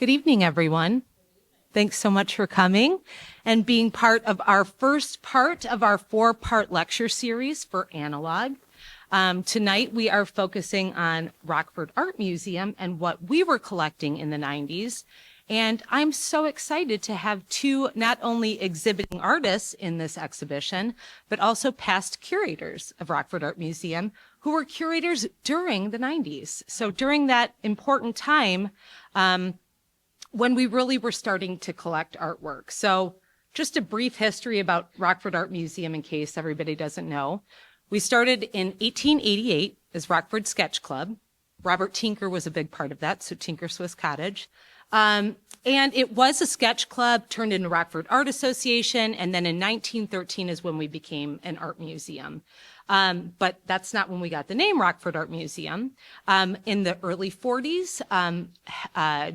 Good evening, everyone. Thanks so much for coming and being part of our first part of our 4-part lecture series for Analog. Tonight, we are focusing on Rockford Art Museum and what we were collecting in the 90s. And I'm so excited to have two not only exhibiting artists in this exhibition, but also past curators of Rockford Art Museum who were curators during the 90s. So during that important time, when we really were starting to collect artwork. So just a brief history about Rockford Art Museum in case everybody doesn't know. We started in 1888 as Rockford Sketch Club. Robert Tinker was a big part of that, so Tinker Swiss Cottage. And it was a sketch club turned into Rockford Art Association, and then in 1913 is when we became an art museum. But that's not when we got the name Rockford Art Museum. In the early 40s,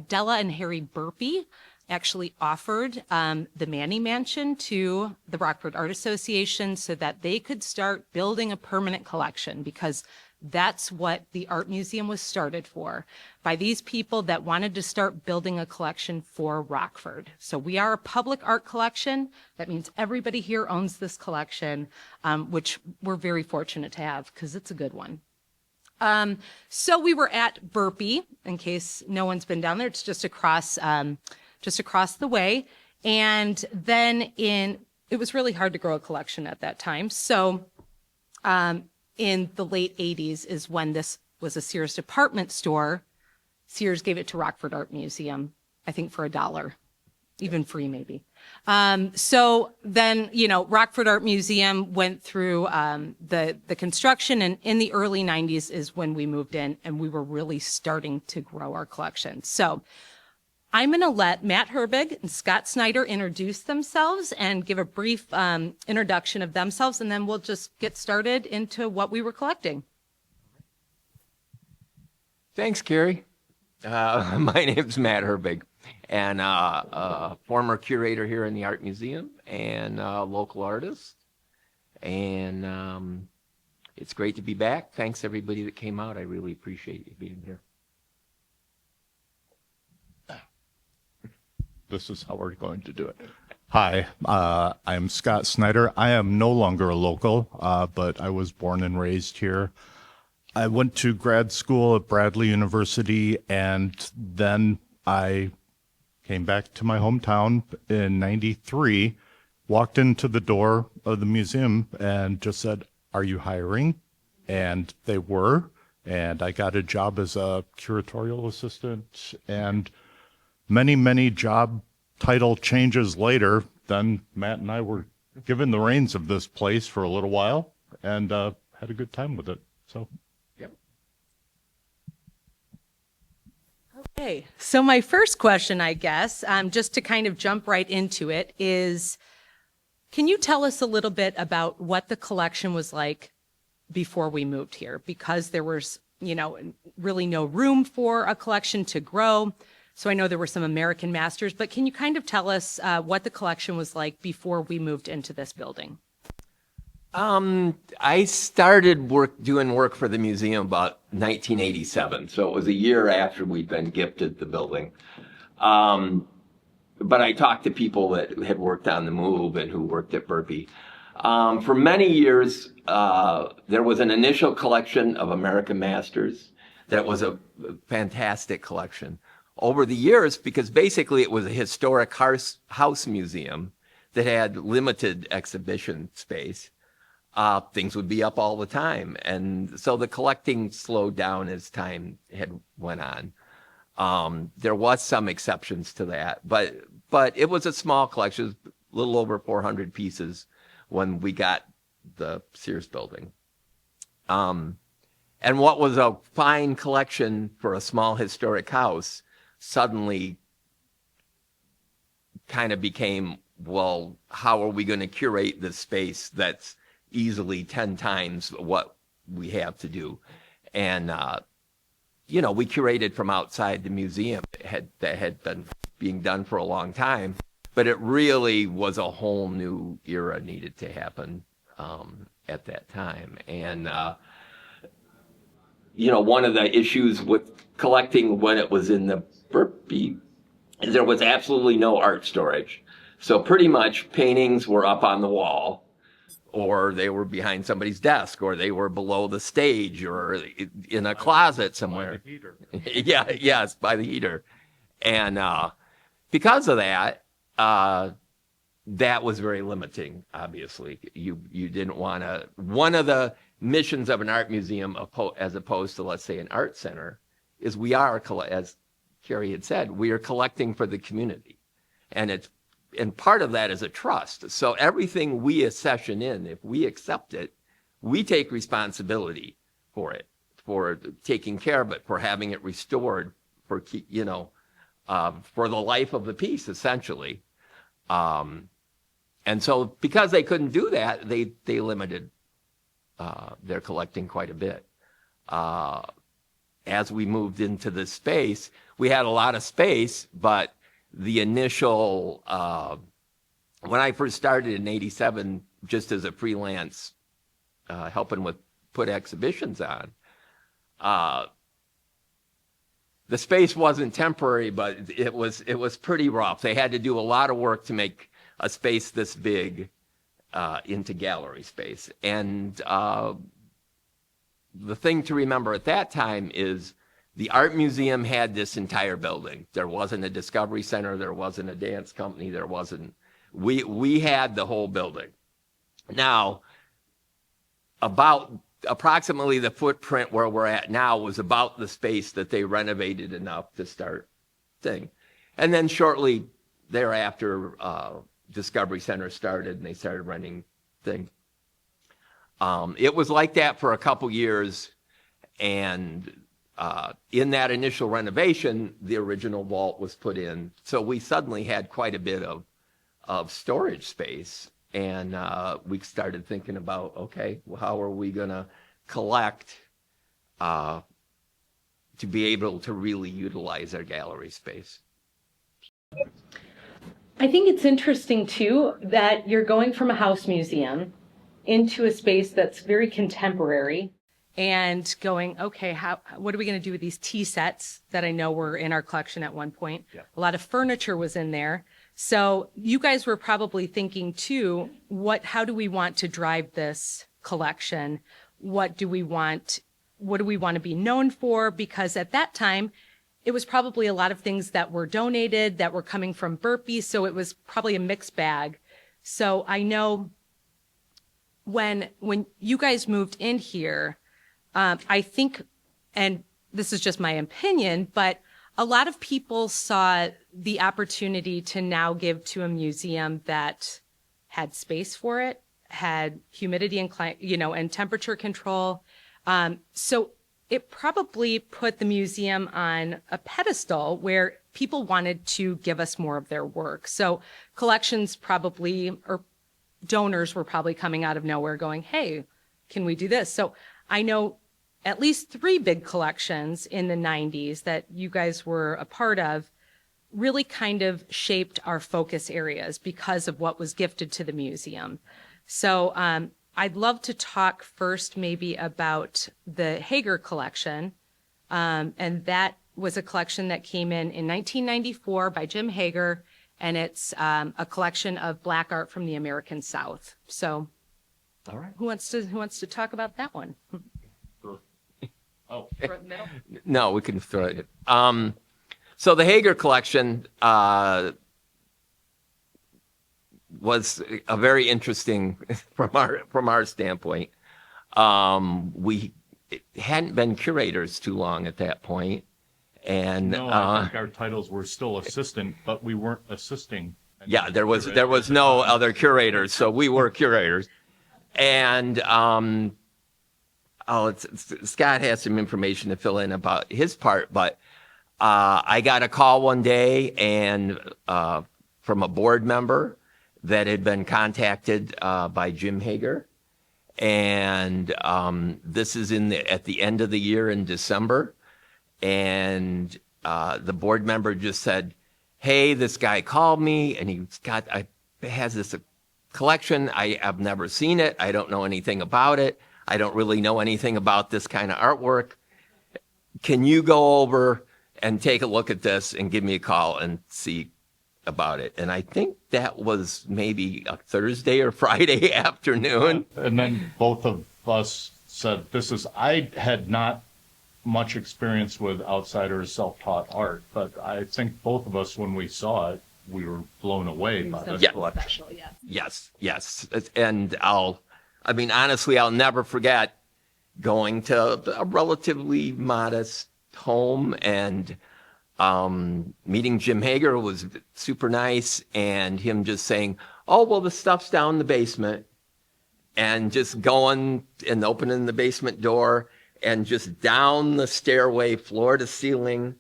Della and Harry Burpee actually offered the Manny Mansion to the Rockford Art Association so that they could start building a permanent collection, because that's what the art museum was started for, by these people that wanted to start building a collection for Rockford. So we are a public art collection. That means everybody here owns this collection, which we're very fortunate to have because it's a good one. So we were at Burpee, in case no one's been down there. It's just across the way. And then it was really hard to grow a collection at that time. So in the late 80s is when this was a Sears department store. Sears gave it to Rockford Art Museum, I think for $1, even free maybe. So then, Rockford Art Museum went through the construction, and in the early 90s is when we moved in and we were really starting to grow our collection. So I'm going to let Matt Herbig and Scott Snyder introduce themselves and give a brief introduction of themselves, and then we'll just get started into what we were collecting. Thanks, Carrie. My name's Matt Herbig, and a former curator here in the Art Museum and local artist. And it's great to be back. Thanks, everybody that came out. I really appreciate you being here. This is how we're going to do it. Hi, I'm Scott Snyder. I am no longer a local, but I was born and raised here. I went to grad school at Bradley University, and then I came back to my hometown in '93, walked into the door of the museum and just said, "Are you hiring?" And they were, and I got a job as a curatorial assistant, and many job title changes later, then Matt and I were given the reins of this place for a little while and had a good time with it. So, yep. Okay, so my first question, I guess, just to kind of jump right into it, is can you tell us a little bit about what the collection was like before we moved here? Because there was, really no room for a collection to grow. So I know there were some American masters, but can you kind of tell us what the collection was like before we moved into this building? I started doing work for the museum about 1987, so it was a year after we'd been gifted the building. But I talked to people that had worked on the move and who worked at Burpee. For many years, there was an initial collection of American masters that was a fantastic collection. Over the years, because basically it was a historic house museum that had limited exhibition space, things would be up all the time. And so the collecting slowed down as time had went on. There was some exceptions to that, but it was a small collection, a little over 400 pieces when we got the Sears building. And what was a fine collection for a small historic house suddenly kind of became, well, how are we going to curate this space that's easily 10 times what we have to do? And, we curated from outside the museum that had been being done for a long time, but it really was a whole new era needed to happen at that time. And, one of the issues with collecting when it was in the Burpee there was absolutely no art storage. So pretty much paintings were up on the wall, or they were behind somebody's desk, or they were below the stage, or in a closet somewhere. By the heater. Yeah, yes, by the heater. And because of that, that was very limiting, obviously. You didn't want to... One of the missions of an art museum, as opposed to, let's say, an art center, is we are, as Carrie had said, we are collecting for the community. And part of that is a trust. So everything we accession in, if we accept it, we take responsibility for it, for taking care of it, for having it restored, for for the life of the piece, essentially. And so because they couldn't do that, they limited their collecting quite a bit. As we moved into this space, we had a lot of space, but the initial, when I first started in '87, just as a freelance, helping with put exhibitions on, the space wasn't temporary, but it was pretty rough. They had to do a lot of work to make a space this big into gallery space. And the thing to remember at that time is the art museum had this entire building. There wasn't a discovery center. There wasn't a dance company. There wasn't, we had the whole building. Now, approximately the footprint where we're at now was about the space that they renovated enough to start thing. And then shortly thereafter, Discovery Center started and they started renting thing. It was like that for a couple years, and in that initial renovation, the original vault was put in. So we suddenly had quite a bit of storage space, and we started thinking about, okay, well, how are we going to collect to be able to really utilize our gallery space? I think it's interesting, too, that you're going from a house museum into a space that's very contemporary and going, okay, what are we going to do with these tea sets that I know were in our collection at one point? Yeah. A lot of furniture was in there. So you guys were probably thinking, too, how do we want to drive this collection? What do we want to be known for? Because at that time, it was probably a lot of things that were donated, that were coming from Burpee, so it was probably a mixed bag. So I know when you guys moved in here, I think, and this is just my opinion, but a lot of people saw the opportunity to now give to a museum that had space for it, had humidity and temperature control. So it probably put the museum on a pedestal where people wanted to give us more of their work. So collections probably, or donors were probably coming out of nowhere going, hey, can we do this? So I know at least 3 big collections in the 90s that you guys were a part of really kind of shaped our focus areas because of what was gifted to the museum. So I'd love to talk first maybe about the Hager collection. And that was a collection that came in 1994 by Jim Hager, and it's a collection of Black art from the American South. So all right, who wants to talk about that one? Oh, throw it in the middle? No, we can throw it. So the Hager collection was a very interesting from our standpoint. We hadn't been curators too long at that point, and no, I think our titles were still assistant, but we weren't assisting. Yeah, there was no other curators, so we were curators, and Scott has some information to fill in about his part, but I got a call one day and from a board member that had been contacted by Jim Hager, and this is at the end of the year in December, and the board member just said, "Hey, this guy called me, and has this collection. I've never seen it. I don't know anything about it. I don't really know anything about this kind of artwork. Can you go over and take a look at this and give me a call and see about it. And I think that was maybe a Thursday or Friday afternoon. And then both of us said, I had not much experience with outsiders self-taught art, but I think both of us, when we saw it, we were blown away by this collection. Special, yes. Yes. And honestly, I'll never forget going to a relatively modest home and meeting Jim Hager was super nice, and him just saying, oh, well, the stuff's down in the basement, and just going and opening the basement door and just down the stairway, floor to ceiling,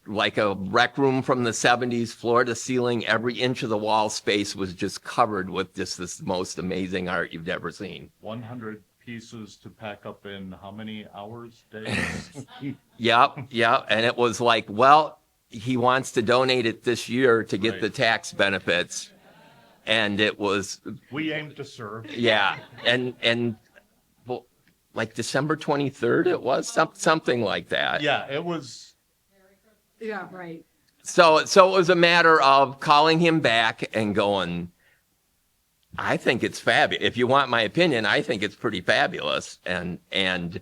like a rec room from the 70s, floor to ceiling, every inch of the wall space was just covered with just this most amazing art you've ever seen. 100 pieces to pack up in how many hours, days? Yep. And it was like, well, he wants to donate it this year to get the tax benefits. And it was... We aim to serve. Yeah. And well, like December 23rd, it was something like that. Yeah, it was... Yeah, right. So it was a matter of calling him back and going, I think it's fabulous. If you want my opinion, I think it's pretty fabulous. And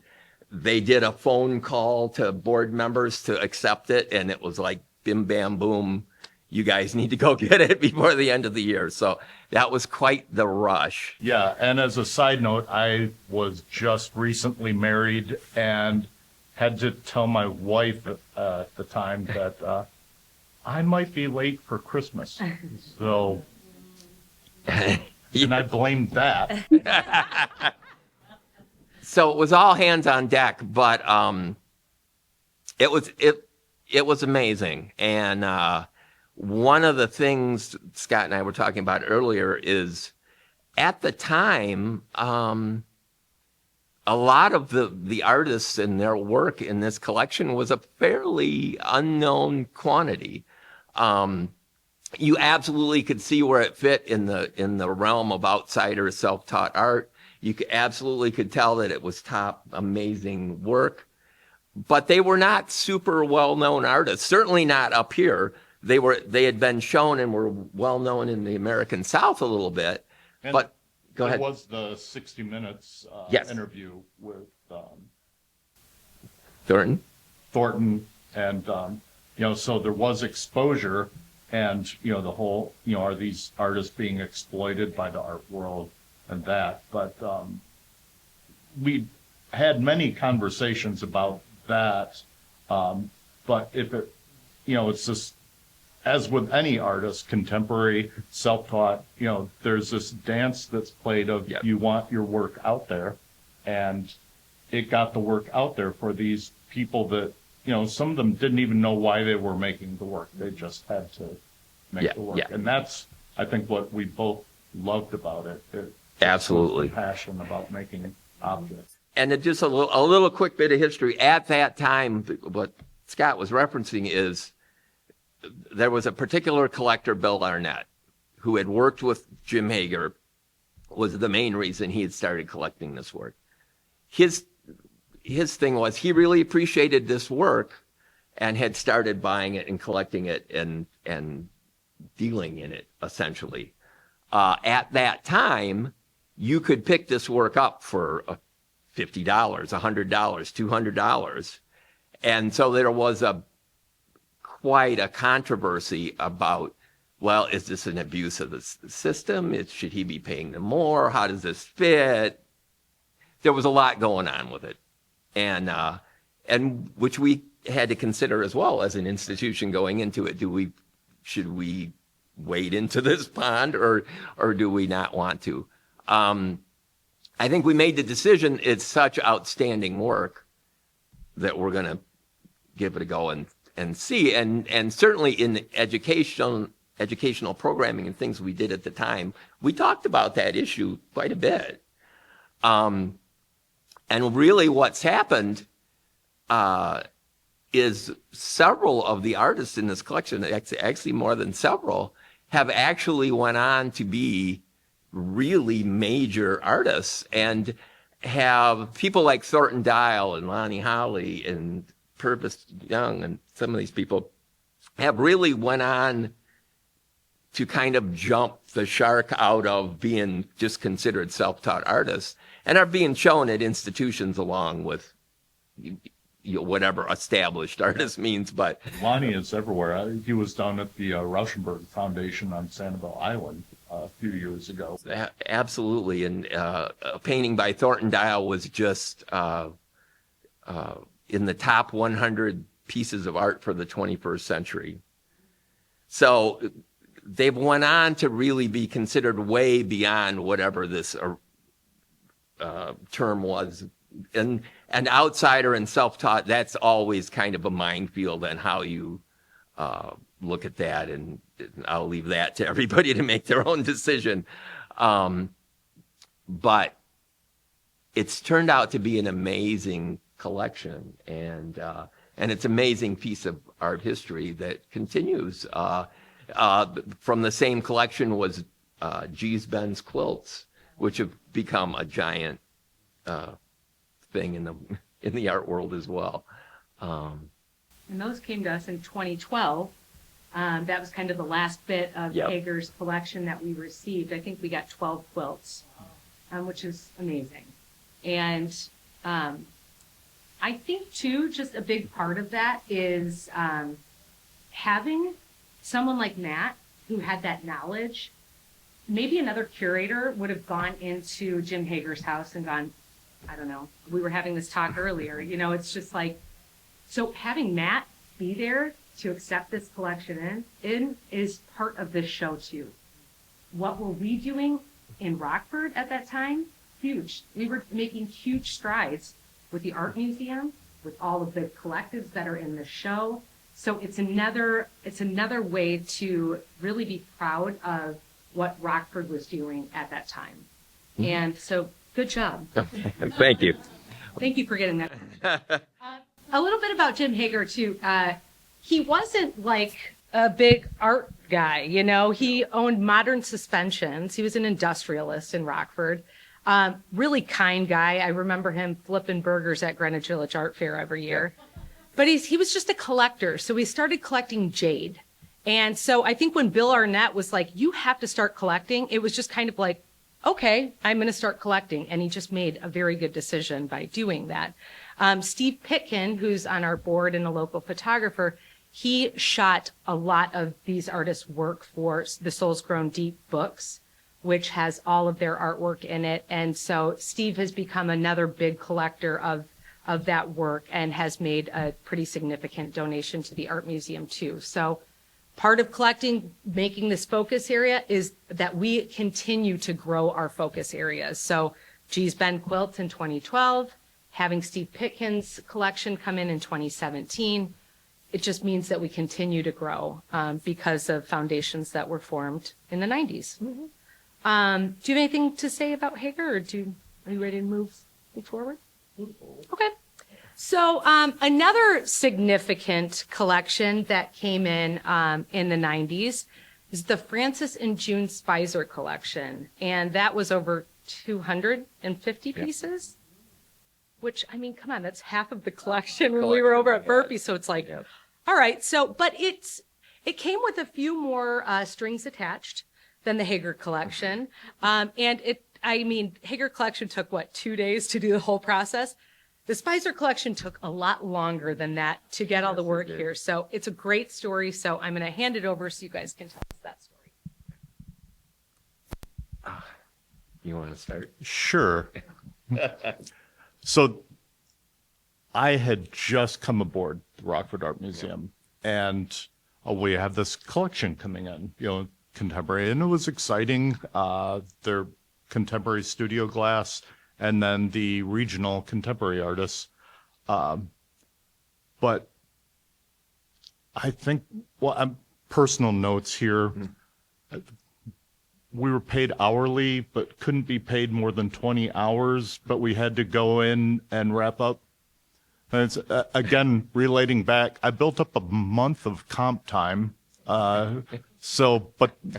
they did a phone call to board members to accept it. And it was like, bim, bam, boom. You guys need to go get it before the end of the year. So that was quite the rush. Yeah. And as a side note, I was just recently married and had to tell my wife at the time that I might be late for Christmas. So... And I blamed that. So it was all hands on deck, but it was amazing. And one of the things Scott and I were talking about earlier is at the time, a lot of the artists and their work in this collection was a fairly unknown quantity. You absolutely could see where it fit in the realm of outsider self-taught art. You absolutely could tell that it was top amazing work, but they were not super well-known artists. Certainly not up here. They had been shown and were well-known in the American South a little bit. And but go ahead. There was the 60 Minutes interview with Thornton, and so there was exposure. And, the whole, are these artists being exploited by the art world and that? But we had many conversations about that. But if it, it's just, as with any artist, contemporary, self-taught, there's this dance that's played of you want your work out there. And it got the work out there for these people that, some of them didn't even know why they were making the work. They just had to make the work. Yeah. And that's, I think, what we both loved about it. Absolutely. Passion about making objects. And just a little quick bit of history. At that time, what Scott was referencing is there was a particular collector, Bill Arnett, who had worked with Jim Hager, was the main reason he had started collecting this work. His thing was he really appreciated this work and had started buying it and collecting it and dealing in it, essentially. At that time, you could pick this work up for $50, $100, $200. And so there was quite a controversy about, well, is this an abuse of the system? Should he be paying them more? How does this fit? There was a lot going on with it. And which we had to consider as well as an institution going into it. Should we wade into this pond or do we not want to? I think we made the decision. It's such outstanding work that we're going to give it a go and see. And certainly in the educational programming and things we did at the time, we talked about that issue quite a bit. And really what's happened is several of the artists in this collection, actually more than several, have actually went on to be really major artists and have people like Thornton Deill and Lonnie Holly and Purvis Young and some of these people have really went on to kind of jump the shark out of being just considered self-taught artists and are being shown at institutions along with whatever established artist means. But Lonnie is everywhere. He was down at the Rauschenberg Foundation on Sanibel Island a few years ago. Absolutely. And a painting by Thornton Deill was just in the top 100 pieces of art for the 21st century. So they've went on to really be considered way beyond whatever this term was. And outsider and self-taught, that's always kind of a minefield on how you look at that. And I'll leave that to everybody to make their own decision. But it's turned out to be an amazing collection, and it's an amazing piece of art history that continues. From the same collection was G's Ben's quilts, which have become a giant thing in the art world as well. And those came to us in 2012. That was kind of the last bit of Hager's collection that we received. I think we got 12 quilts, which is amazing. And I think, too, just a big part of that is having someone like Matt who had that knowledge. Maybe another curator would have gone into Jim Hager's house and gone, I don't know, we were having this talk earlier, it's just like, so having Matt be there to accept this collection in is part of this show too. What were we doing in Rockford at that time? Huge. We were making huge strides with the art museum, with all of the collectives that are in the show. So it's another way to really be proud of what Rockford was doing at that time. Mm-hmm. And so good job. Thank you. Thank you for getting that. A little bit about Jim Hager too. He wasn't like a big art guy, he owned Modern Suspensions. He was an industrialist in Rockford. Really kind guy. I remember him flipping burgers at Greenwich Village Art Fair every year. But he was just a collector. So he started collecting jade. And so I think when Bill Arnett was like, you have to start collecting, it was just kind of like, okay, I'm going to start collecting. And he just made a very good decision by doing that. Steve Pitkin, who's on our board and a local photographer, he shot a lot of these artists' work for the Souls Grown Deep books, which has all of their artwork in it. And so Steve has become another big collector of that work and has made a pretty significant donation to the art museum too. So part of collecting, making this focus area, is that we continue to grow our focus areas. So G's Ben quilts in 2012, having Steve Pitkin's collection come in 2017, it just means that we continue to grow because of foundations that were formed in the 90s. Mm-hmm. Do you have anything to say about Hager, or are you ready to move forward? Okay. So another significant collection that came in the 90s is the Francis and June Spicer collection. And that was over 250 pieces, which, come on, that's half of the collection when we were over at Burpee. So it's like, all right. So, but it came with a few more strings attached than the Hager collection. Hager collection took, 2 days to do the whole process? The Spicer collection took a lot longer than that to get all the work here. So it's a great story. So I'm going to hand it over so you guys can tell us that story. You want to start? Sure. So I had just come aboard the Rockford Art Museum, and we have this collection coming in, contemporary, and it was exciting. Their contemporary studio glass, and then the regional contemporary artists. But I think, personal notes here. Mm-hmm. We were paid hourly, but couldn't be paid more than 20 hours, but we had to go in and wrap up. And it's, again, relating back, I built up a month of comp time. But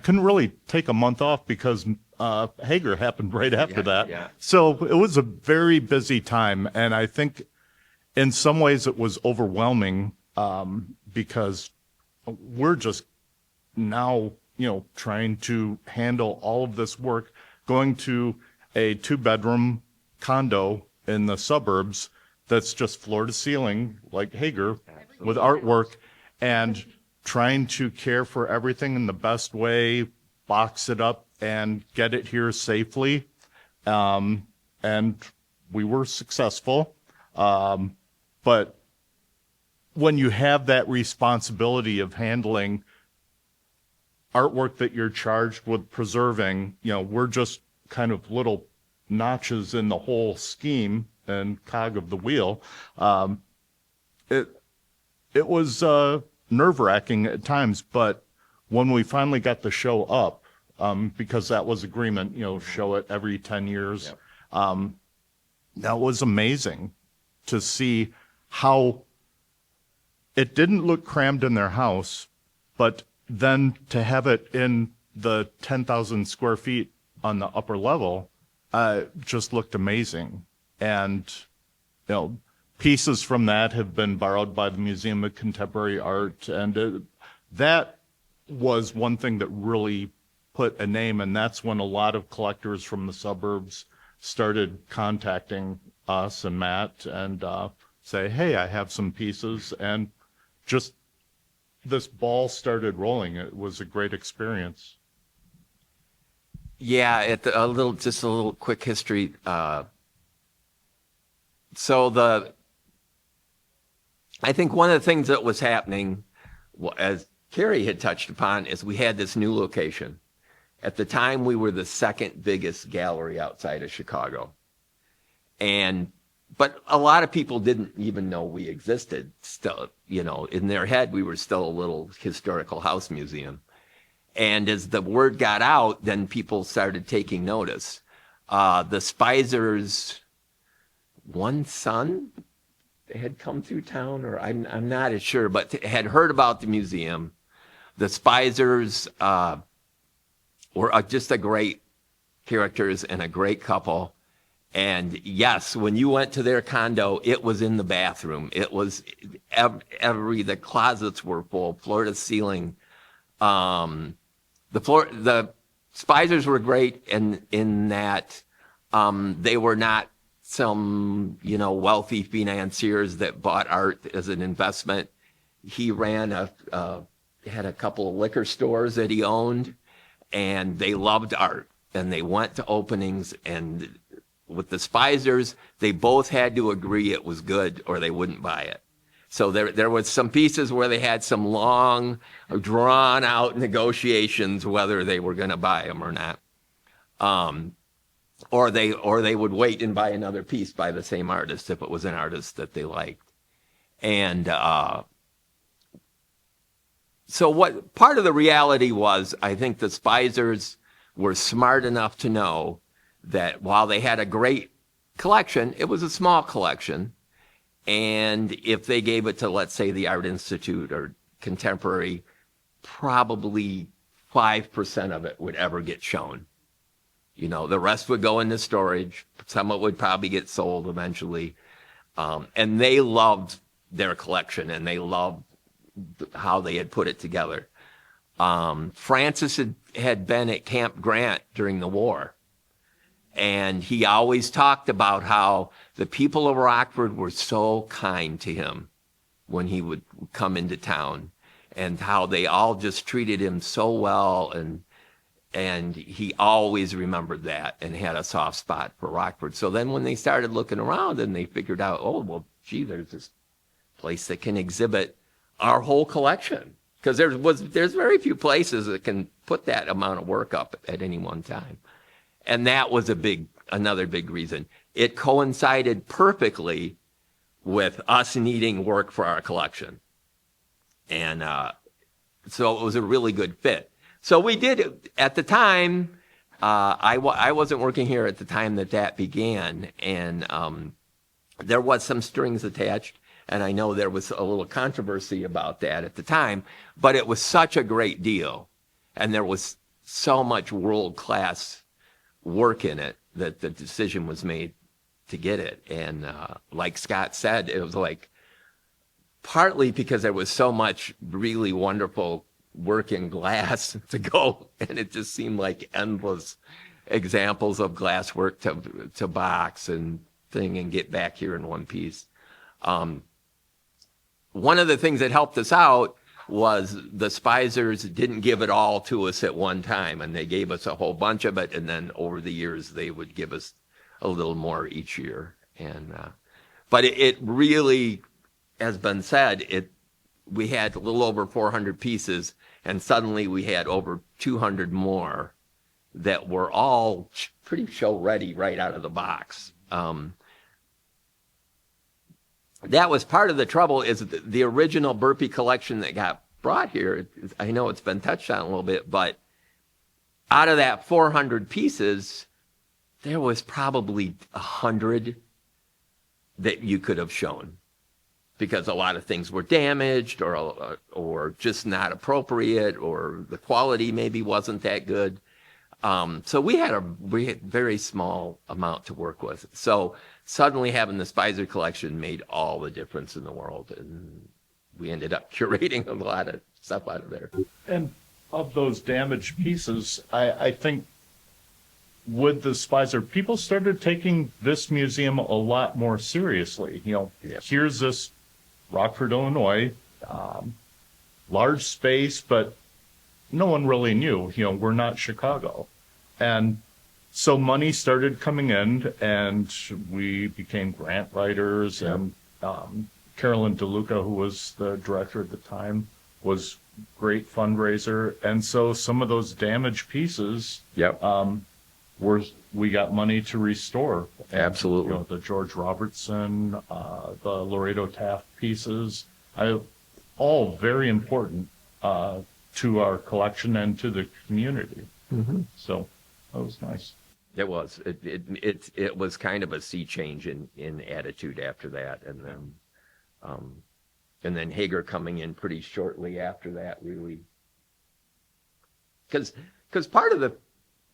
couldn't really take a month off because Hager happened right after that. Yeah. So it was a very busy time, and I think in some ways it was overwhelming because we're just now, trying to handle all of this work, going to a 2-bedroom condo in the suburbs that's just floor to ceiling, like Hager, with artwork, and trying to care for everything in the best way, box it up, and get it here safely. And we were successful. But when you have that responsibility of handling artwork that you're charged with preserving, we're just kind of little notches in the whole scheme and cog of the wheel. It was nerve-wracking at times, but when we finally got the show up, because that was agreement, show it every 10 years, that was amazing to see how it didn't look crammed in their house, but then to have it in the 10,000 square feet on the upper level just looked amazing. And, pieces from that have been borrowed by the Museum of Contemporary Art. And that was one thing that really put a name. And that's when a lot of collectors from the suburbs started contacting us and Matt and say, hey, I have some pieces. And just this ball started rolling. It was a great experience. Yeah, just a little quick history. I think one of the things that was happening, as Carrie had touched upon, is we had this new location. At the time, we were the second biggest gallery outside of Chicago. But a lot of people didn't even know we existed. Still, in their head, we were still a little historical house museum. And as the word got out, then people started taking notice. The Spizers' one son had come through town, or I'm not as sure, but had heard about the museum. The Spizers were just a great characters and a great couple. And yes, when you went to their condo, it was in the bathroom. It was the closets were full, floor to ceiling. The Spizers were great in that they were not some wealthy financiers that bought art as an investment. He ran had a couple of liquor stores that he owned, and they loved art, and they went to openings. And with the Spizers, they both had to agree it was good or they wouldn't buy it. So there was some pieces where they had some long, drawn-out negotiations whether they were going to buy them or not, or they would wait and buy another piece by the same artist if it was an artist that they liked. And so what part of the reality was, I think the Spizers were smart enough to know that while they had a great collection, it was a small collection. And if they gave it to, let's say, the Art Institute or Contemporary, probably 5% of it would ever get shown. The rest would go into storage. Some of it would probably get sold eventually. And they loved their collection, and they loved how they had put it together. Francis had been at Camp Grant during the war. And he always talked about how the people of Rockford were so kind to him when he would come into town, and how they all just treated him so well. And he always remembered that and had a soft spot for Rockford. So then when they started looking around and they figured out, oh, well, gee, there's this place that can exhibit our whole collection. Because there's very few places that can put that amount of work up at any one time. And that was another big reason. It coincided perfectly with us needing work for our collection. And so it was a really good fit. So we did, at the time, I wasn't working here at the time that began. And there was some strings attached. And I know there was a little controversy about that at the time. But it was such a great deal. And there was so much world-class work in it that the decision was made get it. And like Scott said, it was like partly because there was so much really wonderful work in glass to go, and it just seemed like endless examples of glass work to box and thing and get back here in one piece. One of the things that helped us out was the Spizers didn't give it all to us at one time, and they gave us a whole bunch of it, and then over the years they would give us a little more each year. And but it really, has been said, we had a little over 400 pieces, and suddenly we had over 200 more that were all pretty show ready right out of the box. That was part of the trouble, is the original Burpee collection that got brought here. I know it's been touched on a little bit, but out of that 400 pieces, there was probably 100 that you could have shown, because a lot of things were damaged or just not appropriate, or the quality maybe wasn't that good. So we had very small amount to work with. So suddenly having the Spicer collection made all the difference in the world, and we ended up curating a lot of stuff out of there. And of those damaged pieces, I think with the Spicer, people started taking this museum a lot more seriously. Here's this Rockford, Illinois, large space, but no one really knew, we're not Chicago. And so money started coming in, and we became grant writers. Yep. And Carolyn DeLuca, who was the director at the time, was great fundraiser. And so some of those damaged pieces, yep, we got money to restore. And, absolutely. The George Robertson, the Laredo Taft pieces, all very important to our collection and to the community. Mm-hmm. So that was nice. It was. It was kind of a sea change in attitude after that, and then Hager coming in pretty shortly after that, really, because part of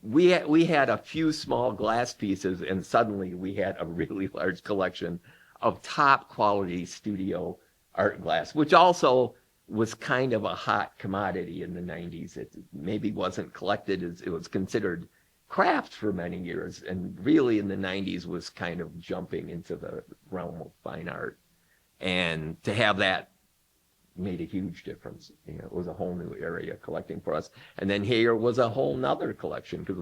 we had a few small glass pieces, and suddenly we had a really large collection of top quality studio art glass, which also was kind of a hot commodity in the 90s. It maybe wasn't collected as it was considered craft for many years, and really in the 90s was kind of jumping into the realm of fine art. And to have that made a huge difference. It was a whole new area collecting for us. And then here was a whole nother collection, because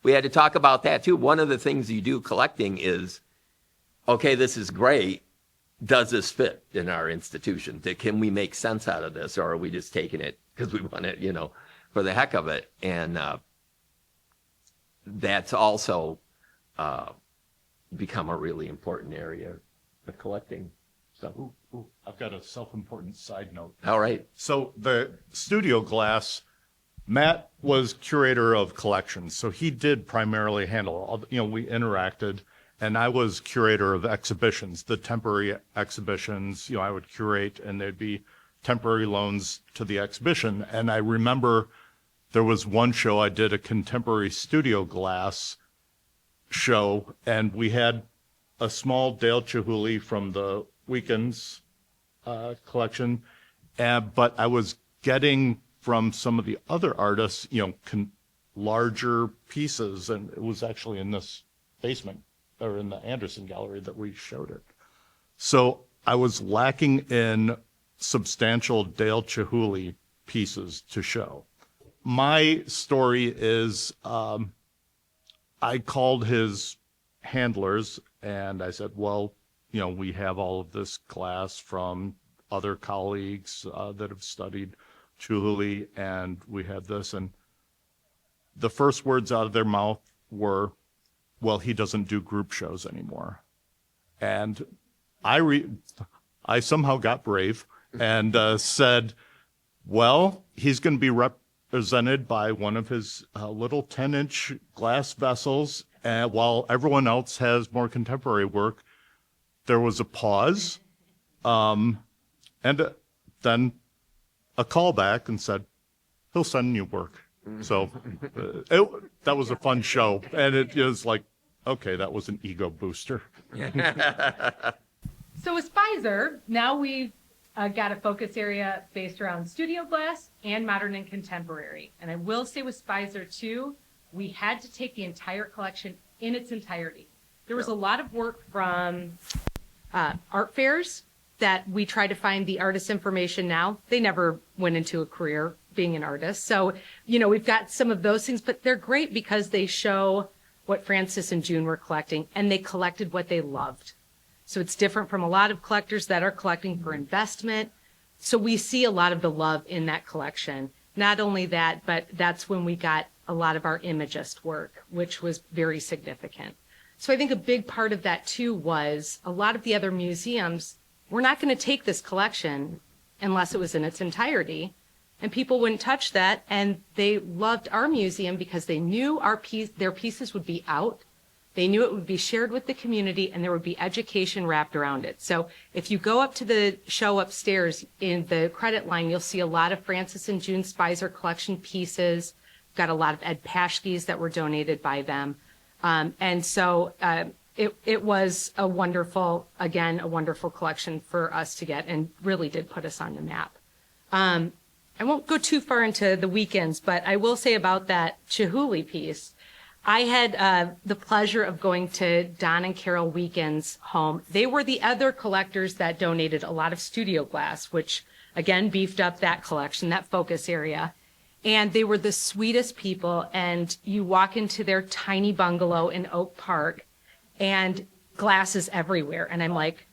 we had to talk about that too. One of the things you do collecting is, okay, this is great. Does this fit in our institution? Can we make sense out of this, or are we just taking it because we want it, for the heck of it? And that's also become a really important area of collecting. So, I've got a self-important side note. All right. So the studio glass, Matt was curator of collections, so he did primarily handle all. We interacted. And I was curator of exhibitions, the temporary exhibitions. I would curate, and there'd be temporary loans to the exhibition. And I remember there was one show I did, a contemporary studio glass show, and we had a small Deill Chihuly from the Weekends collection, but I was getting from some of the other artists, larger pieces, and it was actually in this basement, or in the Anderson Gallery that we showed it. So I was lacking in substantial Deill Chihuly pieces to show. My story is I called his handlers and I said, well, we have all of this glass from other colleagues that have studied Chihuly, and we have this. And the first words out of their mouth were, well, he doesn't do group shows anymore. And I somehow got brave and said, well, he's going to be represented by one of his little 10-inch glass vessels, while everyone else has more contemporary work. There was a pause, and then a call back and said, he'll send you work. So that was a fun show. And it was like, Okay, that was an ego booster. So with Spicer, now we've got a focus area based around studio glass and modern and contemporary. And I will say with Spicer too, we had to take the entire collection in its entirety. There was a lot of work from art fairs that we try to find the artist information now. They never went into a career being an artist. So, you know, we've got some of those things, but they're great because they show what Francis and June were collecting, and they collected what they loved. So it's different from a lot of collectors that are collecting for investment. So we see a lot of the love in that collection. Not only that, but that's when we got a lot of our Imagist work, which was very significant. So I think a big part of that too was a lot of the other museums were not going to take this collection unless it was in its entirety. And people wouldn't touch that. And they loved our museum because they knew their pieces would be out. They knew it would be shared with the community and there would be education wrapped around it. So if you go up to the show upstairs in the credit line, you'll see a lot of Francis and June Spicer collection pieces. Got a lot of Ed Paschke's that were donated by them. And so it was a wonderful collection for us to get and really did put us on the map. I won't go too far into the weekends, but I will say about that Chihuly piece, I had the pleasure of going to Don and Carol Weekend's home. They were the other collectors that donated a lot of studio glass, which again beefed up that collection, that focus area. And they were the sweetest people. And you walk into their tiny bungalow in Oak Park and glasses everywhere. And I'm like,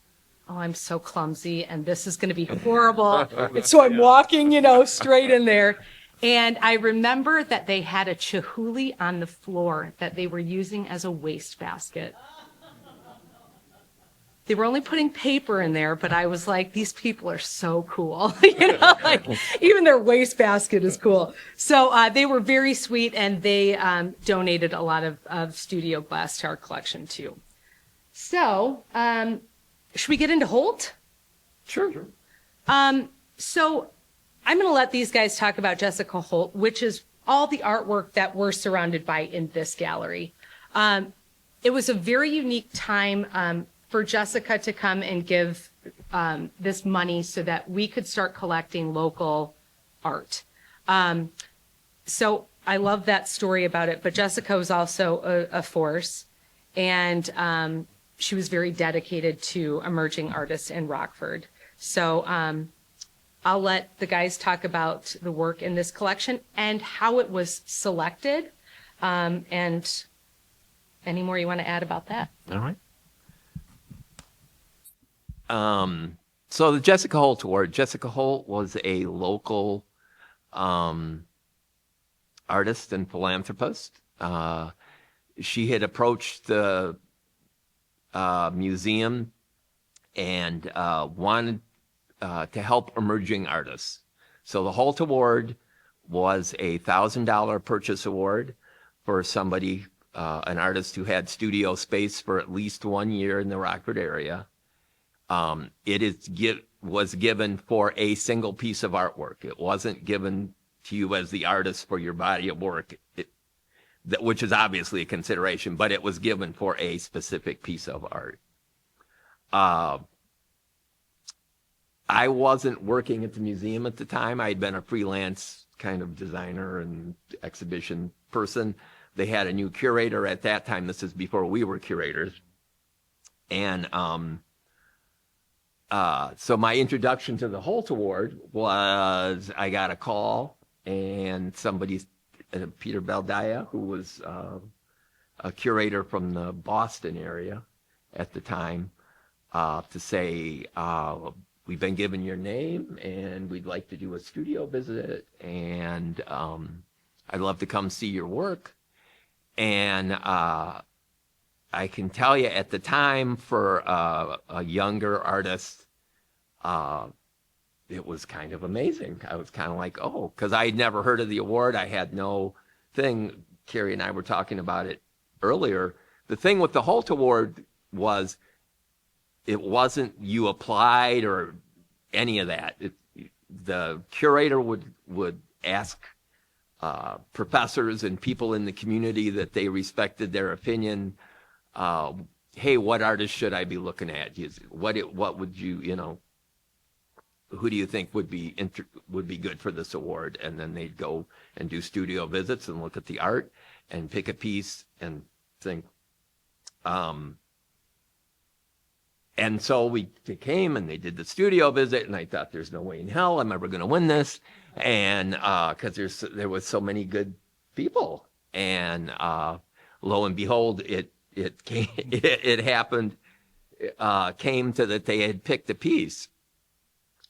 oh, I'm so clumsy and this is going to be horrible. And so I'm walking, you know, straight in there. And I remember that they had a Chihuly on the floor that they were using as a wastebasket. They were only putting paper in there, but I was like, these people are so cool. You know, like even their wastebasket is cool. So they were very sweet and they donated a lot of studio glass to our collection too. So should we get into Holt? Sure. So I'm going to let these guys talk about Jessica Holt, which is all the artwork that we're surrounded by in this gallery. It was a very unique time for Jessica to come and give this money so that we could start collecting local art. So I love that story about it, but Jessica was also a force, and she was very dedicated to emerging artists in Rockford. So I'll let the guys talk about the work in this collection and how it was selected, and any more you want to add about that. All right. So the Jessica Holt Award. Jessica Holt was a local artist and philanthropist. She had approached the museum and wanted to help emerging artists. So the Holt Award was a $1,000 purchase award for somebody, an artist who had studio space for at least 1 year in the Rockford area. Was given for a single piece of artwork. It wasn't given to you as the artist for your body of work, which is obviously a consideration, but it was given for a specific piece of art. I wasn't working at the museum at the time. I'd been a freelance kind of designer and exhibition person. They had a new curator at that time. This is before we were curators. And so my introduction to the Holt Award was I got a call and somebody, Peter Baldaya, who was a curator from the Boston area at the time, to say, we've been given your name and we'd like to do a studio visit and I'd love to come see your work. And I can tell you at the time for a younger artist, it was kind of amazing. I was kind of like, oh, because I had never heard of the award. I had no thing. Carrie and I were talking about it earlier. The thing with the Holt Award was it wasn't you applied or any of that. The curator would ask professors and people in the community that they respected their opinion hey, what artist should I be looking at? What would you, who do you think would be good for this award? And then they'd go and do studio visits and look at the art and pick a piece and think. And so they came and they did the studio visit, and I thought, there's no way in hell I'm ever going to win this, and because there was so many good people, and lo and behold, it happened. Came to that they had picked a piece.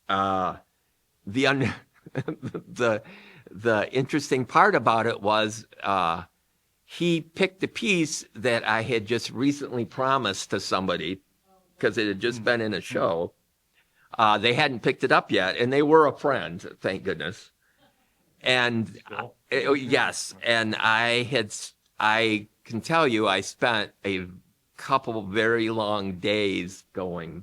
The interesting part about it was he picked a piece that I had just recently promised to somebody because it had just been in a show. They hadn't picked it up yet, and they were a friend, thank goodness. And yes, and I can tell you, I spent a couple of very long days going,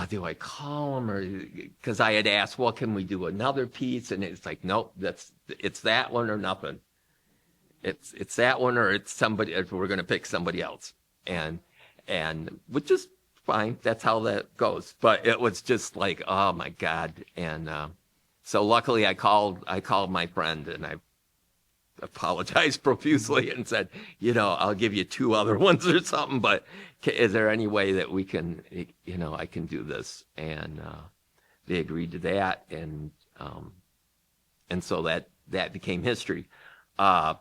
do I call him, or because I had asked, well, can we do another piece? And it's like, nope, it's that one or nothing. It's that one or it's somebody. We're going to pick somebody else, and which is fine. That's how that goes. But it was just like, oh my God. And so luckily I called my friend and I apologized profusely and said, I'll give you 2 other ones or something, but is there any way that we can, I can do this? And they agreed to that. And so that became history. And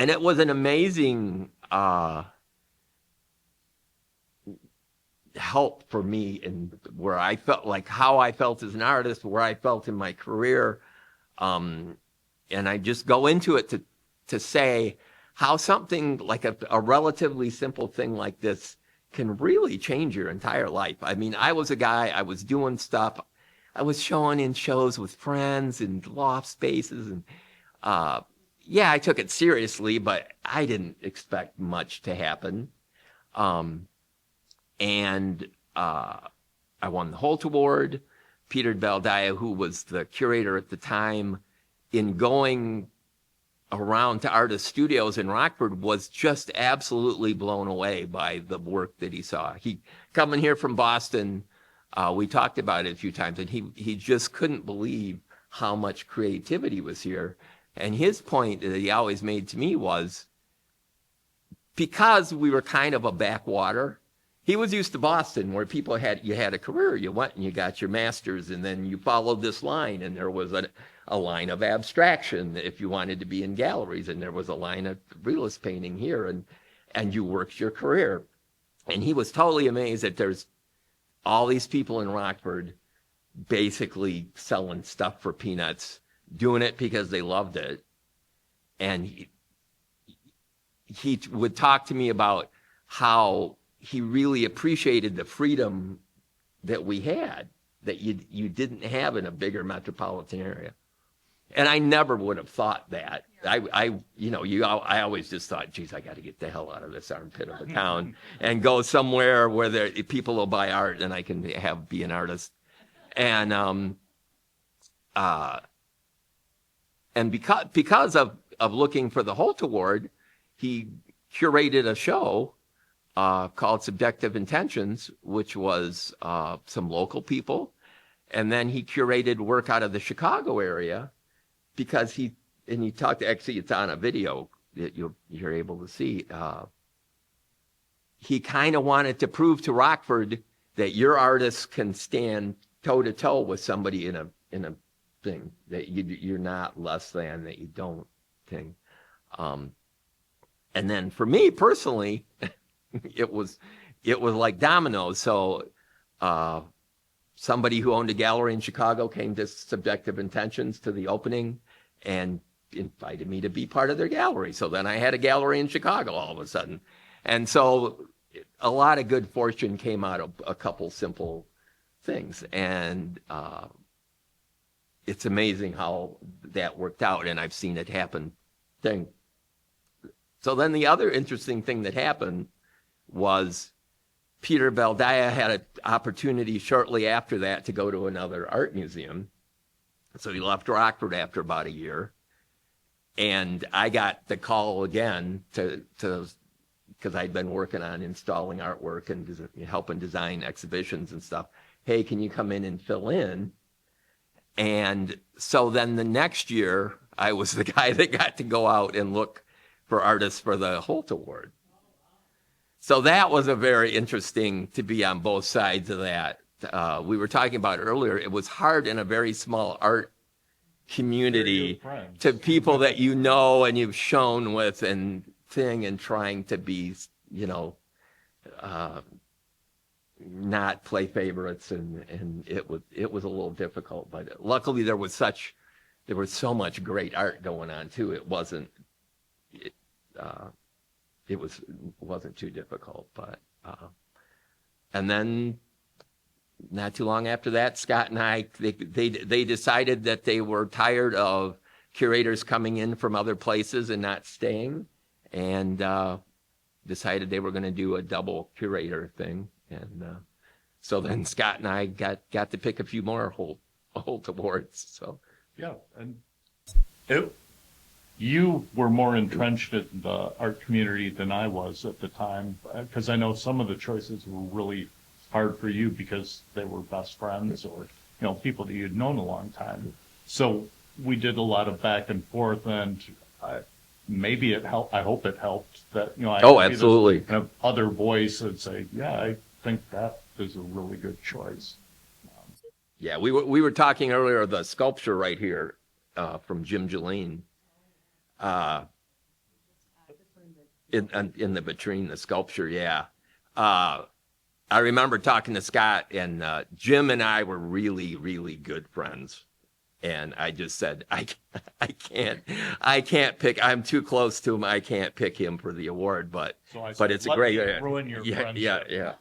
it was an amazing help for me in where I felt, like how I felt as an artist, where I felt in my career. And I just go into it to say how something like a relatively simple thing like this can really change your entire life. I mean, I was a guy, I was doing stuff. I was showing in shows with friends and loft spaces. And I took it seriously, but I didn't expect much to happen. And I won the Holt Award. Peter Baldaya, who was the curator at the time, in going around to artist studios in Rockford, was just absolutely blown away by the work that he saw. He coming here from Boston, we talked about it a few times, and he just couldn't believe how much creativity was here. And his point that he always made to me was, because we were kind of a backwater, he was used to Boston, where people you had a career, you went and you got your master's, and then you followed this line, and there was a line of abstraction if you wanted to be in galleries, and there was a line of realist painting here, and you worked your career. And he was totally amazed that there's all these people in Rockford basically selling stuff for peanuts, doing it because they loved it. And he would talk to me about how he really appreciated the freedom that we had, that you didn't have in a bigger metropolitan area. And I never would have thought that. I always just thought, geez, I got to get the hell out of this armpit of a town and go somewhere where people will buy art and I can be an artist. And because of looking for the Holt Award, he curated a show called Subjective Intentions, which was some local people. And then he curated work out of the Chicago area, because he talked, actually it's on a video that you're able to see. He kind of wanted to prove to Rockford that your artists can stand toe to toe with somebody in a thing, that you're not less than, that you don't thing. And then for me personally, it was like dominoes. So somebody who owned a gallery in Chicago came to Subjective Intentions to the opening and invited me to be part of their gallery. So then I had a gallery in Chicago all of a sudden. And so a lot of good fortune came out of a couple simple things. And it's amazing how that worked out, and I've seen it happen. So then the other interesting thing that happened was Peter Baldaya had an opportunity shortly after that to go to another art museum. So he left Rockford after about a year. And I got the call again to because I'd been working on installing artwork and helping design exhibitions and stuff. Hey, can you come in and fill in? And so then the next year, I was the guy that got to go out and look for artists for the Holt Award. So that was a very interesting to be on both sides of that. We were talking about earlier, it was hard in a very small art community to people that you know and you've shown with and trying to be, not play favorites, and it was a little difficult, but luckily there was so much great art going on too. It wasn't too difficult, but and then not too long after that, Scott and I, they decided that they were tired of curators coming in from other places and not staying, and decided they were going to do a double curator thing. And so then Scott and I got to pick a few more Holt Awards. So yeah, and you were more entrenched in the art community than I was at the time, because I know some of the choices were really hard for you because they were best friends or people that you'd known a long time. So we did a lot of back and forth, and maybe it helped. I hope it helped that I absolutely kind of other voice and say, yeah, I think that is a really good choice. Yeah, we were talking earlier the sculpture right here from Jim Julin in the vitrine, the sculpture. Yeah, I remember talking to Scott, and Jim and I were really, really good friends. And I just said, I can't pick. I'm too close to him. I can't pick him for the award. But it's a great. Ruin your friendship. Yeah.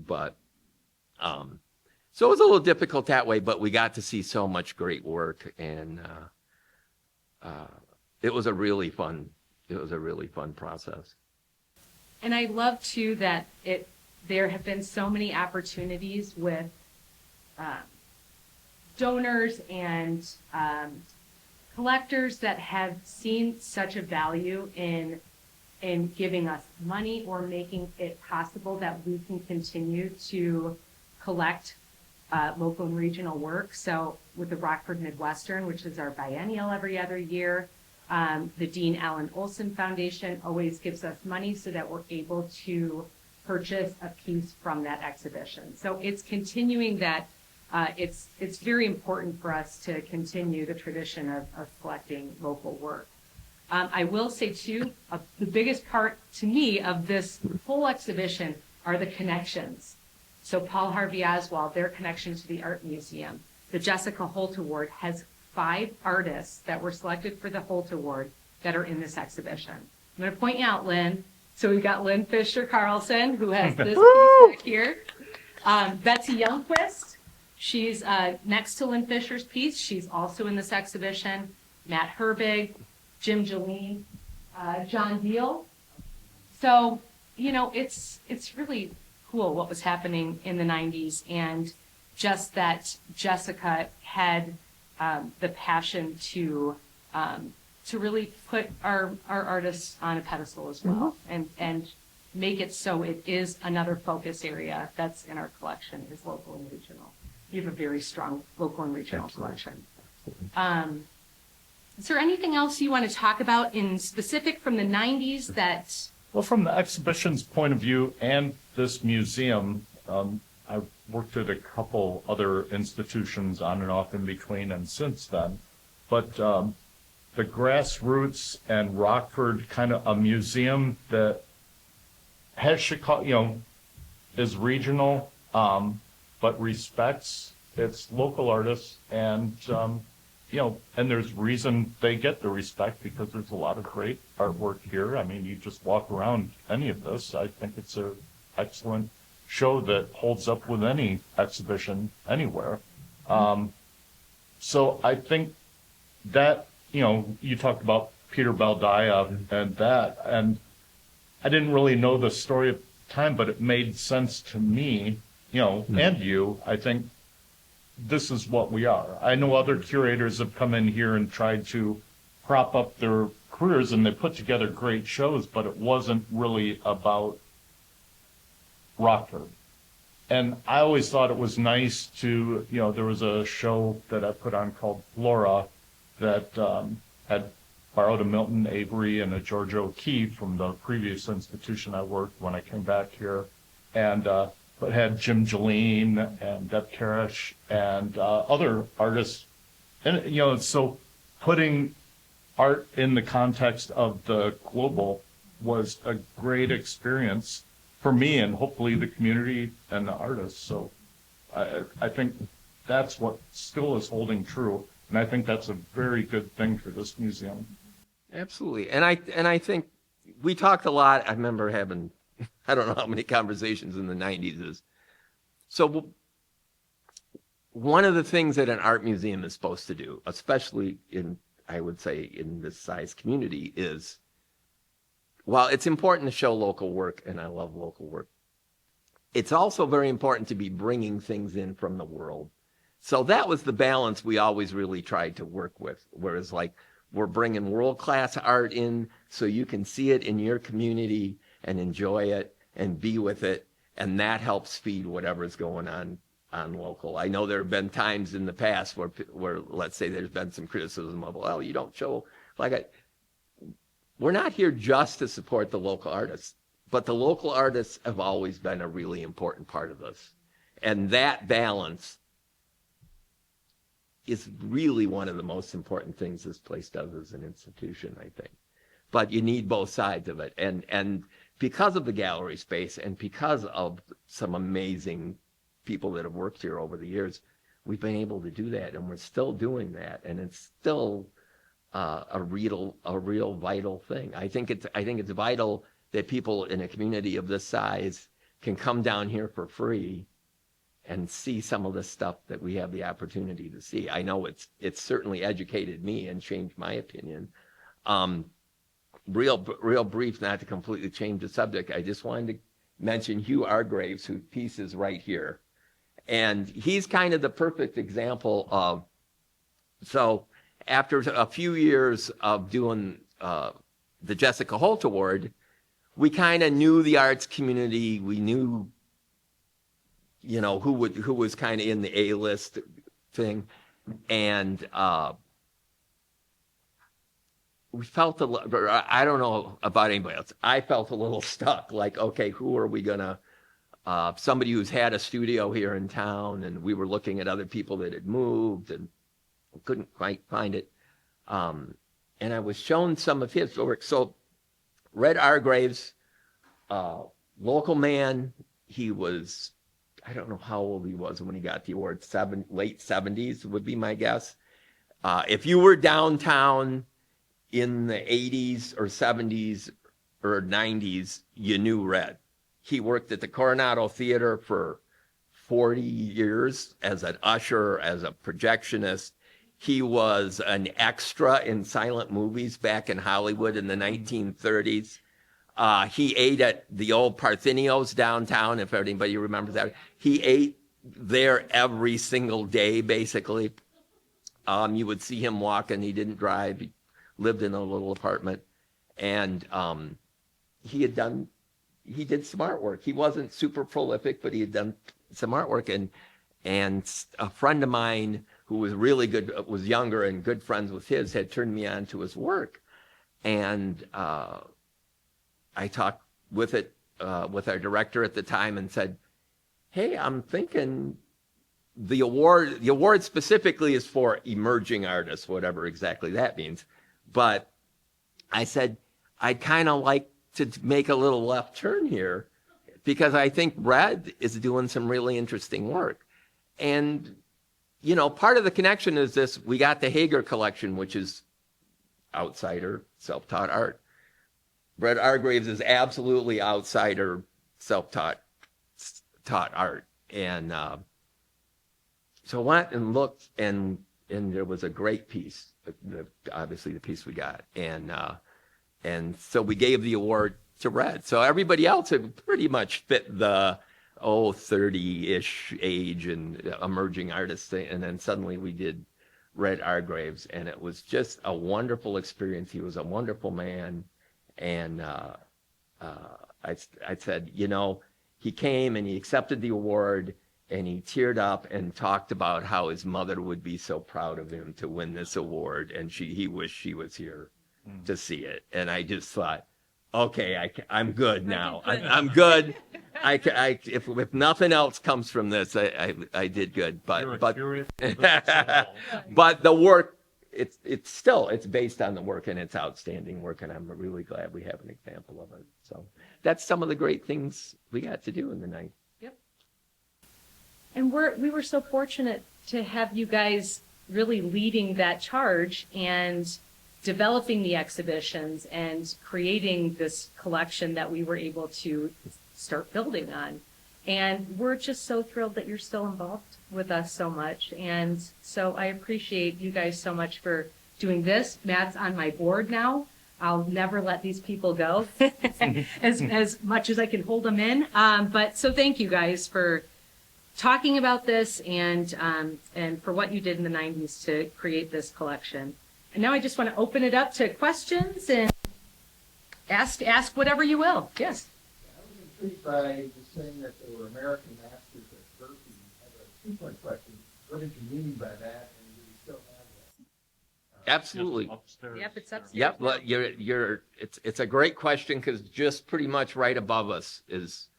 But so it was a little difficult that way. But we got to see so much great work, and it was a really fun process. And I love too that there have been so many opportunities with donors and collectors that have seen such a value in giving us money or making it possible that we can continue to collect local and regional work. So with the Rockford Midwestern, which is our biennial every other year, the Dean Allen Olson Foundation always gives us money so that we're able to purchase a piece from that exhibition. So it's continuing that. It's very important for us to continue the tradition of collecting local work. I will say too, the biggest part to me of this whole exhibition are the connections. So Paul Harvey Oswald, their connection to the Art Museum. The Jessica Holt Award has 5 artists that were selected for the Holt Award that are in this exhibition. I'm going to point you out, Lynn. So we've got Lynn Fischer-Carlson, who has this piece back here. Betsy Youngquist, she's next to Lynn Fischer's piece. She's also in this exhibition. Matt Herbig, Jim Julin, John Deill. So, it's really cool what was happening in the 90s, and just that Jessica had the passion to really put our artists on a pedestal as well, and make it so it is another focus area that's in our collection is local and regional. We have a very strong local and regional collection. Is there anything else you want to talk about in specific from the 90s that... Well, from the exhibition's point of view and this museum, I've worked at a couple other institutions on and off in between and since then. But the grassroots and Rockford, kind of a museum that has Chicago, is regional, but respects its local artists, and and there's reason they get the respect because there's a lot of great artwork here. I mean, you just walk around any of this, I think it's an excellent show that holds up with any exhibition anywhere. So I think that, you talked about Peter Baldaya and that, and I didn't really know the story at the time, but it made sense to me, and you, I think, this is what we are. I know other curators have come in here and tried to prop up their careers, and they put together great shows, but it wasn't really about Rockford. And I always thought it was nice to, there was a show that I put on called Flora that had borrowed a Milton Avery and a George O'Keeffe from the previous institution I worked when I came back here, and but had Jim Julin and Deb Karish and other artists. And, so putting art in the context of the global was a great experience for me and hopefully the community and the artists. So I think that's what still is holding true. And I think that's a very good thing for this museum. Absolutely. And I think we talked a lot. I remember having, I don't know how many conversations in the 90s. So one of the things that an art museum is supposed to do, especially in, I would say, in this size community, is, while it's important to show local work, and I love local work, it's also very important to be bringing things in from the world. So that was the balance we always really tried to work with, whereas like we're bringing world-class art in so you can see it in your community and enjoy it and be with it, and that helps feed whatever's going on local. I know there have been times in the past where let's say there's been some criticism of, well, you don't show we're not here just to support the local artists, but the local artists have always been a really important part of this. And that balance is really one of the most important things this place does as an institution, I think. But you need both sides of it. And because of the gallery space and because of some amazing people that have worked here over the years, we've been able to do that, and we're still doing that. And it's still a real vital thing. I think it's vital that people in a community of this size can come down here for free and see some of the stuff that we have the opportunity to see. I know it's certainly educated me and changed my opinion. Real brief, not to completely change the subject, I just wanted to mention Hugh Argraves, whose piece is right here. And he's kind of the perfect example of, so after a few years of doing the Jessica Holt Award, we kind of knew the arts community. We knew, who was kind of in the A-list thing, and we felt I don't know about anybody else. I felt a little stuck. Like, okay, who are we gonna? Somebody who's had a studio here in town, and we were looking at other people that had moved and couldn't quite find it. And I was shown some of his work. So Red Argraves, local man, he was, I don't know how old he was when he got the award, late 70s would be my guess. If you were downtown in the 80s or 70s or 90s, you knew Red. He worked at the Coronado Theater for 40 years as an usher, as a projectionist. He was an extra in silent movies back in Hollywood in the 1930s. He ate at the old Parthenios downtown, if anybody remembers that. He ate there every single day, basically. You would see him walking. He didn't drive. He lived in a little apartment. And he did some artwork. He wasn't super prolific, but he had done some artwork. And a friend of mine who was really good, was younger and good friends with his, had turned me on to his work. And I talked with our director at the time and said, hey, I'm thinking the award specifically is for emerging artists, whatever exactly that means. But I said, I'd kind of like to make a little left turn here because I think Red is doing some really interesting work. And, part of the connection is this, we got the Hager collection, which is outsider, self-taught art. Red Argraves is absolutely outsider, self-taught art. And so I went and looked, and there was a great piece, obviously the piece we got. And so we gave the award to Red. So everybody else had pretty much fit the 30-ish age and emerging artists thing. And then suddenly we did read Argraves, and it was just a wonderful experience. He was a wonderful man, and I said, you know, he came and he accepted the award, and he teared up and talked about how his mother would be so proud of him to win this award, and he wished she was here to see it. And I just thought, okay, I'm good now. I'm good. If nothing else comes from this, I did good. But but the work, it's based on the work, and it's outstanding work, and I'm really glad we have an example of it. So that's some of the great things we got to do in the night. Yep. And we were so fortunate to have you guys really leading that charge and developing the exhibitions and creating this collection that we were able to start building on. And we're just so thrilled that you're still involved with us so much. And so I appreciate you guys so much for doing this. Matt's on my board now. I'll never let these people go as much as I can hold them in. But so thank you guys for talking about this and for what you did in the 90s to create this collection. And now I just want to open it up to questions and ask whatever you will. Yes. I was intrigued by just saying that there were American masters at Berkeley. I have a two-point question. What did you mean by that, and do we still have that? Absolutely. Upstairs. Yep, it's upstairs. Yep. now. Well, it's a great question, because just pretty much right above us is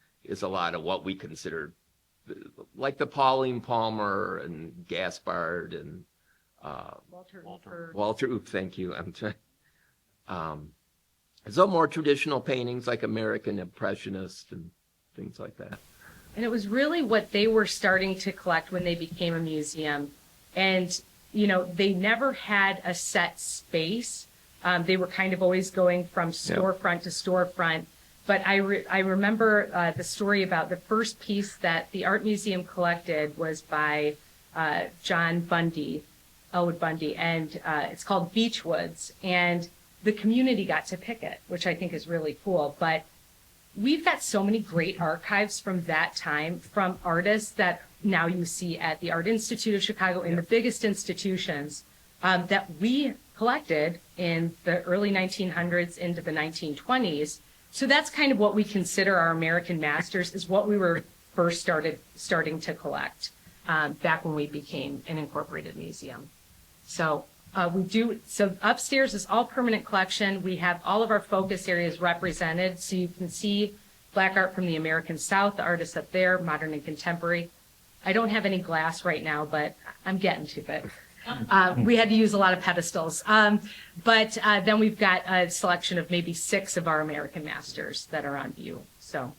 a lot of what we consider like the Pauline Palmer and Gaspard and Walter Oop, thank you. I'm trying. Some more traditional paintings like American Impressionists and things like that. And it was really what they were starting to collect when they became a museum. And, you know, they never had a set space. They were kind of always going from storefront to storefront. But I remember the story about the first piece that the art museum collected was by Elwood Bundy, and it's called Beechwoods, and the community got to pick it, which I think is really cool. But we've got so many great archives from that time, from artists that now you see at the Art Institute of Chicago in the biggest institutions that we collected in the early 1900s into the 1920s. So that's kind of what we consider our American masters, is what we were first starting to collect back when we became an incorporated museum. So so upstairs is all permanent collection. We have all of our focus areas represented. So you can see black art from the American South, the artists up there, modern and contemporary. I don't have any glass right now, but I'm getting to it. We had to use a lot of pedestals. But then we've got a selection of maybe 6 of our American masters that are on view. So.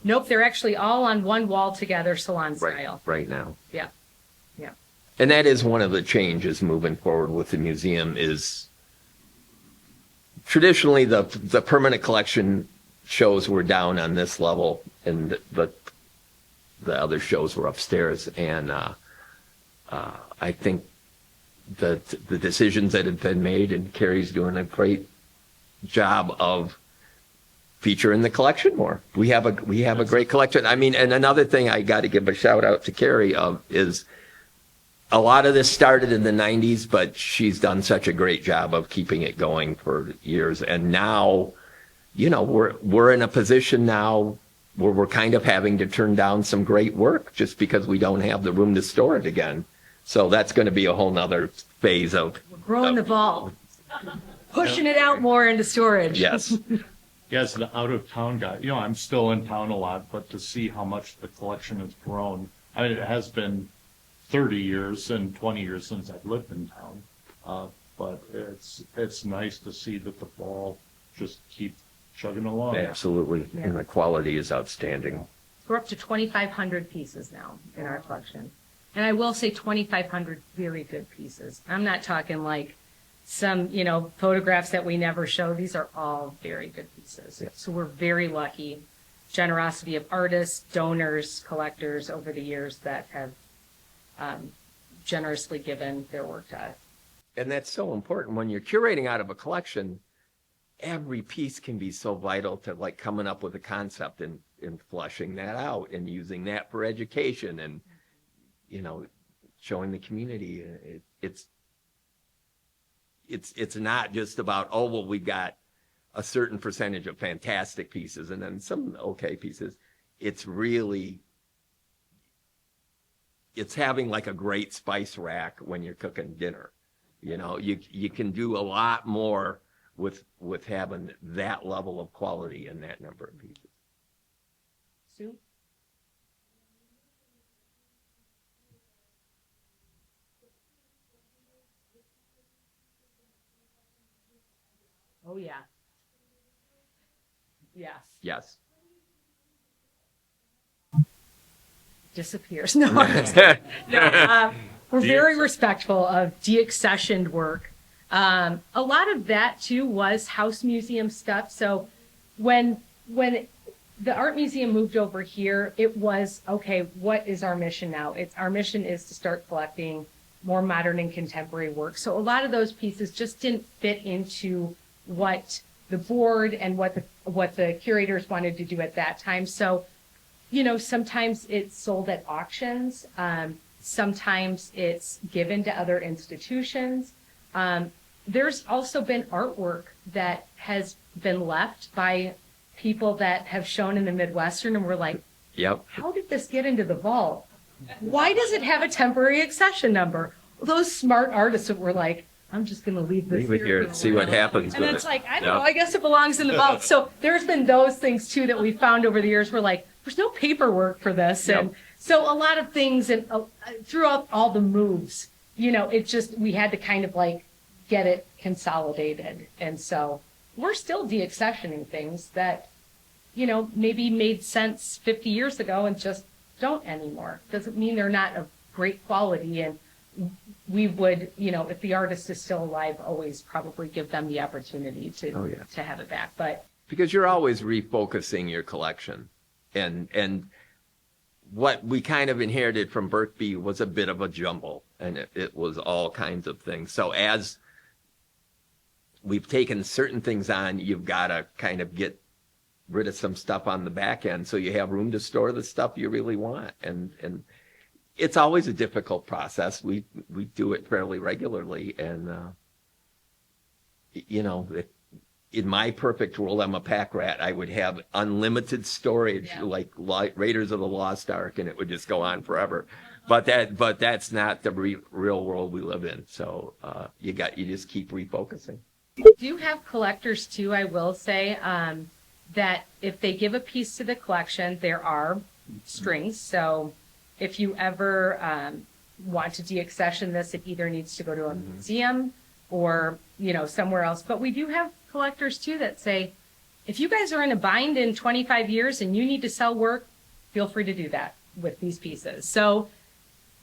Nope, they're actually all on one wall together, salon style. Right now. Yeah, yeah. And that is one of the changes moving forward with the museum. Is traditionally the permanent collection shows were down on this level, and the other shows were upstairs. And I think the decisions that have been made, and Carrie's doing a great job of featuring the collection more. We have a great collection. I mean, and another thing I got to give a shout out to Carrie of is a lot of this started in the 90s, but she's done such a great job of keeping it going for years. And now, you know, we're in a position now where we're kind of having to turn down some great work just because we don't have the room to store it again. So that's going to be a whole nother phase of Growing the vault, pushing it out more into storage. Yes. As an out-of-town guy, you know, I'm still in town a lot, but to see how much the collection has grown, I mean, it has been 30 years and 20 years since I've lived in town, but it's nice to see that the ball just keep chugging along. Absolutely. Yeah. And the quality is outstanding. We're up to 2,500 pieces now in our collection. And I will say 2,500 very good pieces. I'm not talking like some, you know, photographs that we never show. These are all very good pieces. Yeah. So we're very lucky. Generosity of artists, donors, collectors over the years that have generously given their work to us. And that's so important when you're curating out of a collection. Every piece can be so vital to like coming up with a concept and flushing that out and using that for education. And, you know, showing the community. It's not just about, oh, well, we got a certain percentage of fantastic pieces and then some okay pieces. It's really, it's having like a great spice rack when you're cooking dinner. You know, you can do a lot more with having that level of quality and that number of pieces. Sue? Oh, yeah. Yes. Yes. Disappears. No, I'm just kidding. No, we're very respectful of deaccessioned work. A lot of that too was house museum stuff. So when the art museum moved over here, it was, okay, what is our mission now? Our mission is to start collecting more modern and contemporary work. So a lot of those pieces just didn't fit into what the board and what the curators wanted to do at that time. So, you know, sometimes it's sold at auctions. Sometimes it's given to other institutions. There's also been artwork that has been left by people that have shown in the Midwestern, and we're like, Yep. how did this get into the vault? Why does it have a temporary accession number? Those smart artists that were like, I'm just going to leave this Here and see what happens and with it's it. like, I don't know, I guess it belongs in the vault. So there's been those things too that we found over the years. We're like, there's no paperwork for this. Yep. And so a lot of things, and throughout all the moves, you know, it just, we had to kind of like get it consolidated. And so we're still deaccessioning things that, you know, maybe made sense 50 years ago and just don't anymore. Doesn't mean they're not of great quality. And we would, you know, if the artist is still alive, always probably give them the opportunity to have it back. But Because you're always refocusing your collection. And what we kind of inherited from Birkby was a bit of a jumble, and it was all kinds of things. So as we've taken certain things on, you've got to kind of get rid of some stuff on the back end so you have room to store the stuff you really want. And it's always a difficult process. We do it fairly regularly, and you know, in my perfect world, I'm a pack rat. I would have unlimited storage, like Raiders of the Lost Ark, and it would just go on forever. But that's not the real world we live in. So you just keep refocusing. we do have collectors too, I will say, that if they give a piece to the collection, there are strings. So if you ever want to deaccession this, it either needs to go to a museum or, you know, somewhere else. But we do have collectors too that say, if you guys are in a bind in 25 years and you need to sell work, feel free to do that with these pieces. So,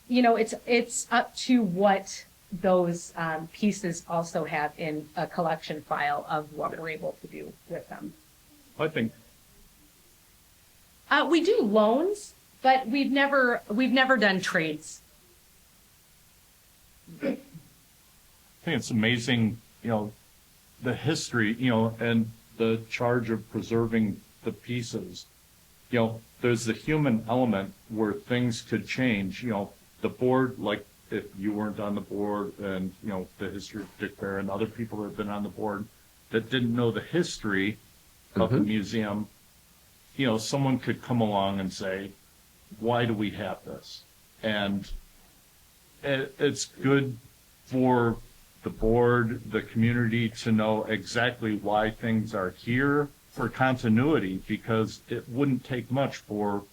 you know, it's up to what those pieces also have in a collection file of what we're able to do with them. I think We do loans, but we've never done trades. I think it's amazing, you know, the history, you know, and the charge of preserving the pieces. You know, there's the human element where things could change. You know, the board, like if you weren't on the board, and, you know, the history of Dick Bear and other people that have been on the board that didn't know the history of the museum, you know, someone could come along and say, why do we have this? And it's good for the board, the community, to know exactly why things are here for continuity, because it wouldn't take much for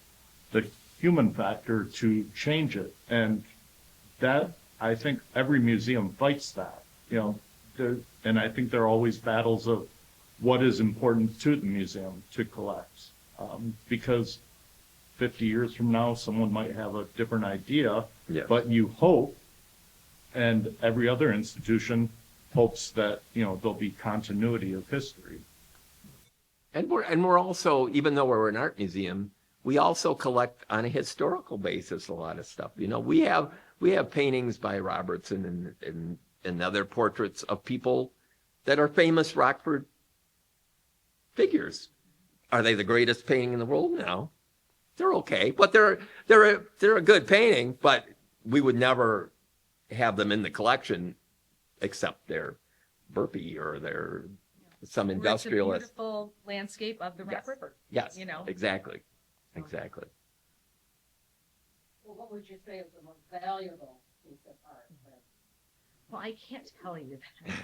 the human factor to change it. And that, I think every museum fights that, you know, and I think there are always battles of what is important to the museum to collect, because 50 years from now, someone might have a different idea, but you hope, and every other institution hopes that, you know, there'll be continuity of history. And we're also, even though we're an art museum, we also collect on a historical basis a lot of stuff. You know, we have paintings by Robertson and other portraits of people that are famous Rockford figures. Are they the greatest painting in the world? No. They're okay, but they're a good painting, but we would never have them in the collection except their Burpee or their some Where it's a industrialist. beautiful landscape of the Rock Yes. River. Yes, You know. exactly. Exactly. Well, what would you say is the most valuable piece of art? Well, I can't tell you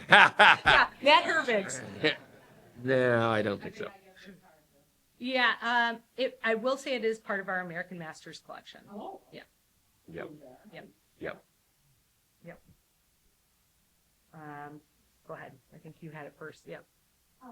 that. Yeah, that Herbig's. No, I don't think so. Yeah, I will say it is part of our American Masters collection. Oh. Yeah. Yep. Yep. Yep. Yep. Go ahead. I think you had it first. Yep. So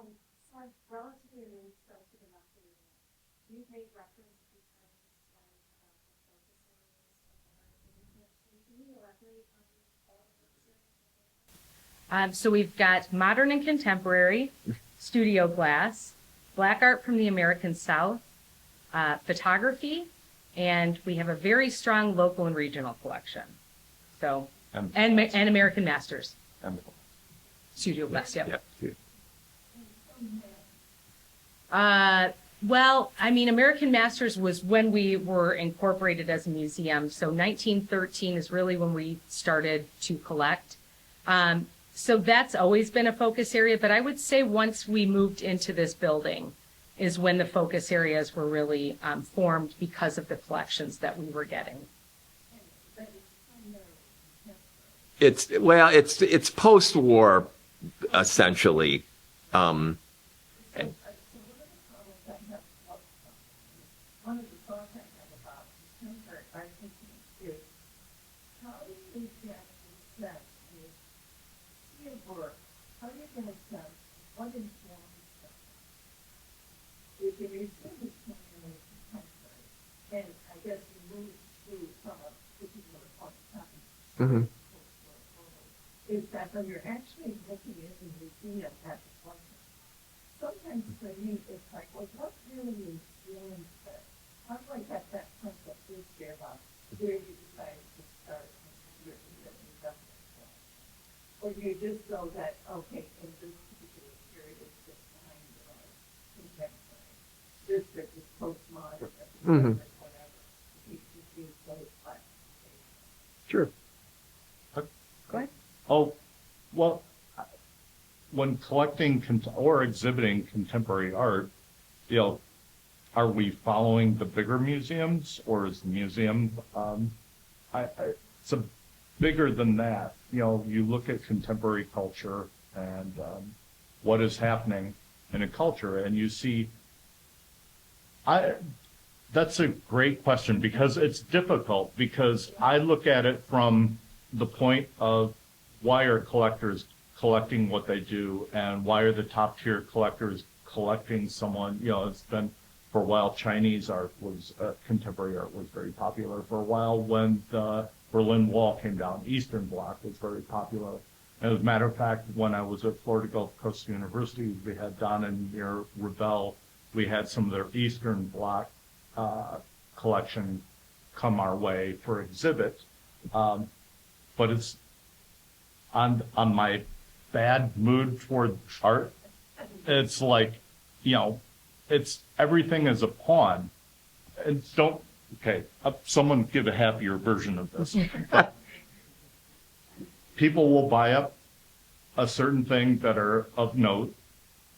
I'm relatively new still to the Rockford Museum. You've made reference a few times about the focus areas of the art in the collection. Can you elaborate on all of those areas? So we've got modern and contemporary, studio glass, black art from the American South, photography, and we have a very strong local and regional collection. So, and American Masters. Studio glass, yep. Yep. Well, I mean, American Masters was when we were incorporated as a museum. So 1913 is really when we started to collect. So that's always been a focus area. But I would say once we moved into this building is when the focus areas were really formed because of the collections that we were getting. It's post-war, essentially. One of the thoughts I have about contemporary art thinking is how do you get a sense, is see a work, how do you get a sense what informs them? If you assume it's primarily contemporary, and I guess you move through from a particular point of time, is that when you're actually looking in the museum at the collection, sometimes for me it's like, well, what really is Julin said? How do I get that sense of history about where you decided to start and your investment? Or do you just know that, okay, in this particular period it's this kind of contemporary, this is postmodern, whatever. You just use those classifications. Sure. Go ahead. Oh, well, when collecting or exhibiting contemporary art, are we following the bigger museums, or is the museum? It's bigger than that. You look at contemporary culture and what is happening in a culture, and you see. That's a great question because it's difficult. Because I look at it from the point of why are collectors collecting what they do, and why are the top tier collectors collecting someone? It's been. For a while, Chinese art was, contemporary art was very popular. For a while, when the Berlin Wall came down, Eastern Bloc was very popular. And as a matter of fact, when I was at Florida Gulf Coast University, we had down in near Rebel, we had some of their Eastern Bloc collection come our way for exhibit. But it's on my bad mood toward art. It's like, it's everything is a pawn. And someone give a happier version of this. People will buy up a certain thing that are of note,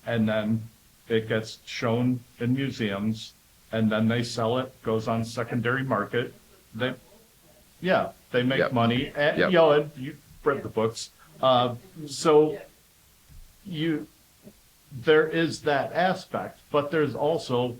and then it gets shown in museums, and then they sell it, goes on secondary market. They make Yep. money, and Yep. and you read the books. There is that aspect, but there's also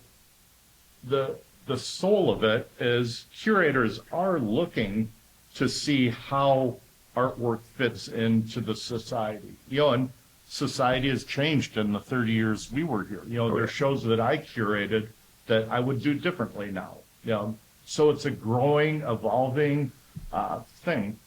the soul of it is curators are looking to see how artwork fits into the society. And society has changed in the 30 years we were here. There are shows that I curated that I would do differently now. So it's a growing, evolving thing.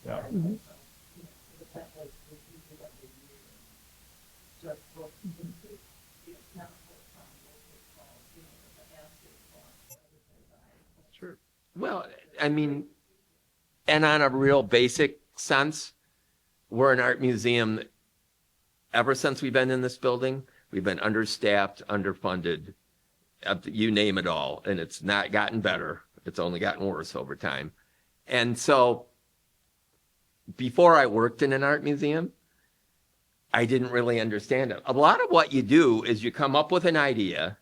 Yeah. Sure. Well, I mean, and on a real basic sense, we're an art museum ever since we've been in this building, we've been understaffed, underfunded, you name it all. And it's not gotten better. It's only gotten worse over time. And so before I worked in an art museum, I didn't really understand it. A lot of what you do is you come up with an idea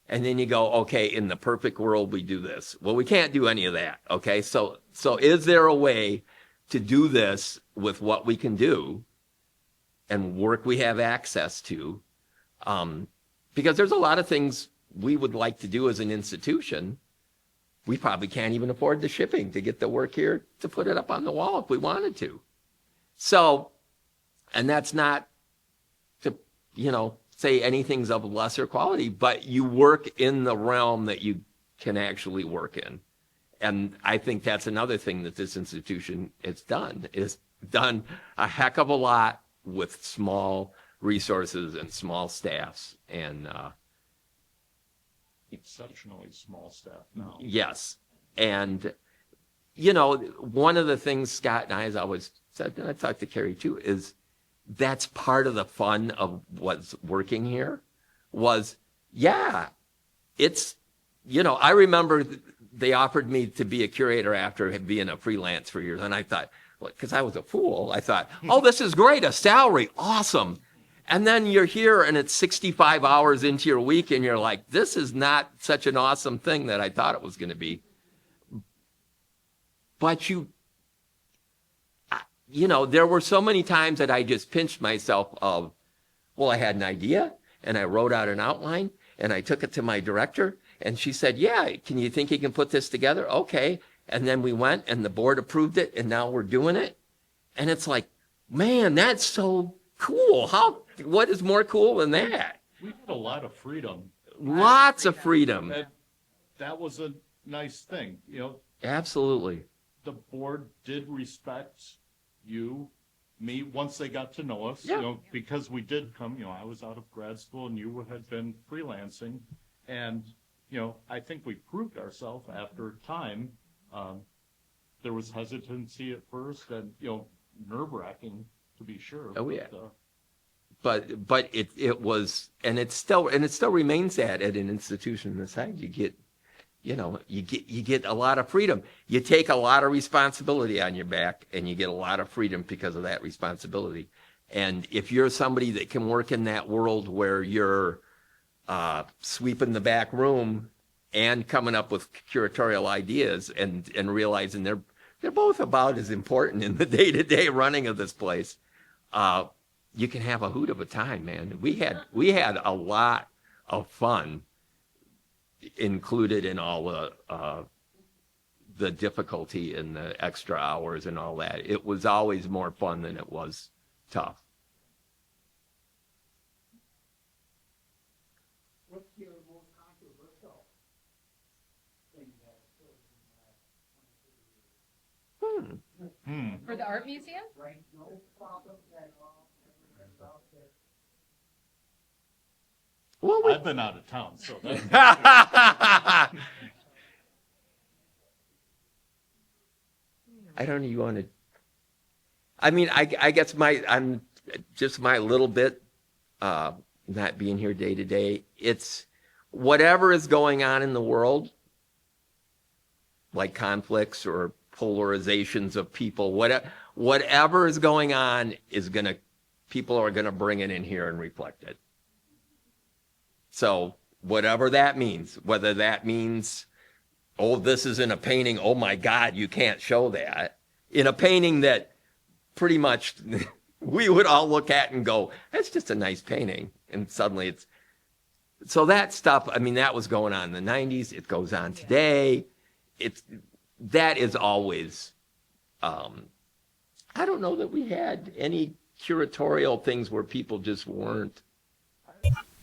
and then you go, okay, in the perfect world, we do this. Well, we can't do any of that. Okay. So is there a way to do this with what we can do and work we have access to? Because there's a lot of things we would like to do as an institution. We probably can't even afford the shipping to get the work here to put it up on the wall if we wanted to. So, and that's not to, say anything's of lesser quality, but you work in the realm that you can actually work in. And I think that's another thing that this institution has done, is done a heck of a lot with small resources and small staffs. And Exceptionally small staff now. yes. And, one of the things Scott and I has always said, and I talked to Carrie too, is that's part of the fun of what's working here was, it's, I remember they offered me to be a curator after being a freelance for years. And I thought, because I was a fool, I thought, oh, this is great, a salary, awesome. And then you're here and it's 65 hours into your week and you're like, this is not such an awesome thing that I thought it was going to be. But there were so many times that I just pinched myself of, well, I had an idea and I wrote out an outline and I took it to my director and she said, yeah, can you think you can put this together? Okay. And then we went and the board approved it and now we're doing it. And it's like, man, that's so cool. What is more cool than that? We had a lot of freedom. Lots of freedom. And that was a nice thing. Absolutely. The board did respect me, once they got to know us, Yeah. because we did come, I was out of grad school and you had been freelancing. And, I think we proved ourselves after time. There was hesitancy at first and, nerve-wracking to be sure. Oh, yeah. But it was, and it still remains that at an institution this size. You get a lot of freedom. You take a lot of responsibility on your back and you get a lot of freedom because of that responsibility. And if you're somebody that can work in that world where you're sweeping the back room and coming up with curatorial ideas and realizing they're both about as important in the day-to-day running of this place, you can have a hoot of a time, man. We had a lot of fun included in all the difficulty and the extra hours and all that. It was always more fun than it was tough. What's your most controversial thing that occurred in the last 20 years? For the art museum? Right? No problem at all. Everything's out there. Well, I've been out of town, so that's I don't know. You want to? I mean, I guess I'm just my little bit, not being here day to day. It's whatever is going on in the world, like conflicts or polarizations of people. Whatever is going on people are gonna bring it in here and reflect it. So whatever that means, whether that means, oh, this is in a painting, oh my God, you can't show that. In a painting that pretty much we would all look at and go, that's just a nice painting. And suddenly it's, so that stuff, I mean, that was going on in the 90s. It goes on today. That is always, I don't know that we had any curatorial things where people just weren't.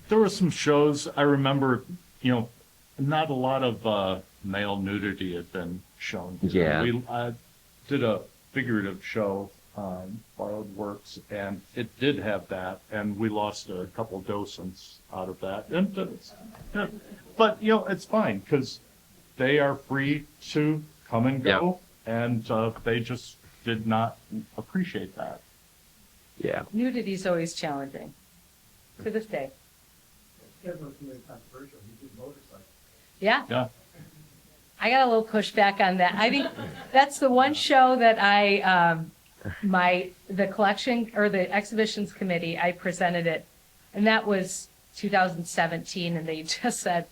There were some shows I remember, not a lot of male nudity had been shown. Yeah. I did a figurative show, Borrowed Works, and it did have that, and we lost a couple docents out of that. But, it's fine, because they are free to come and go, and they just did not appreciate that. Yeah. Nudity is always challenging, to this day. Kevin was really controversial, he did motorcycles. Yeah. Yeah. I got a little pushback on that. I think that's the one show that the collection or the exhibitions committee, I presented it, and that was 2017, and they just said,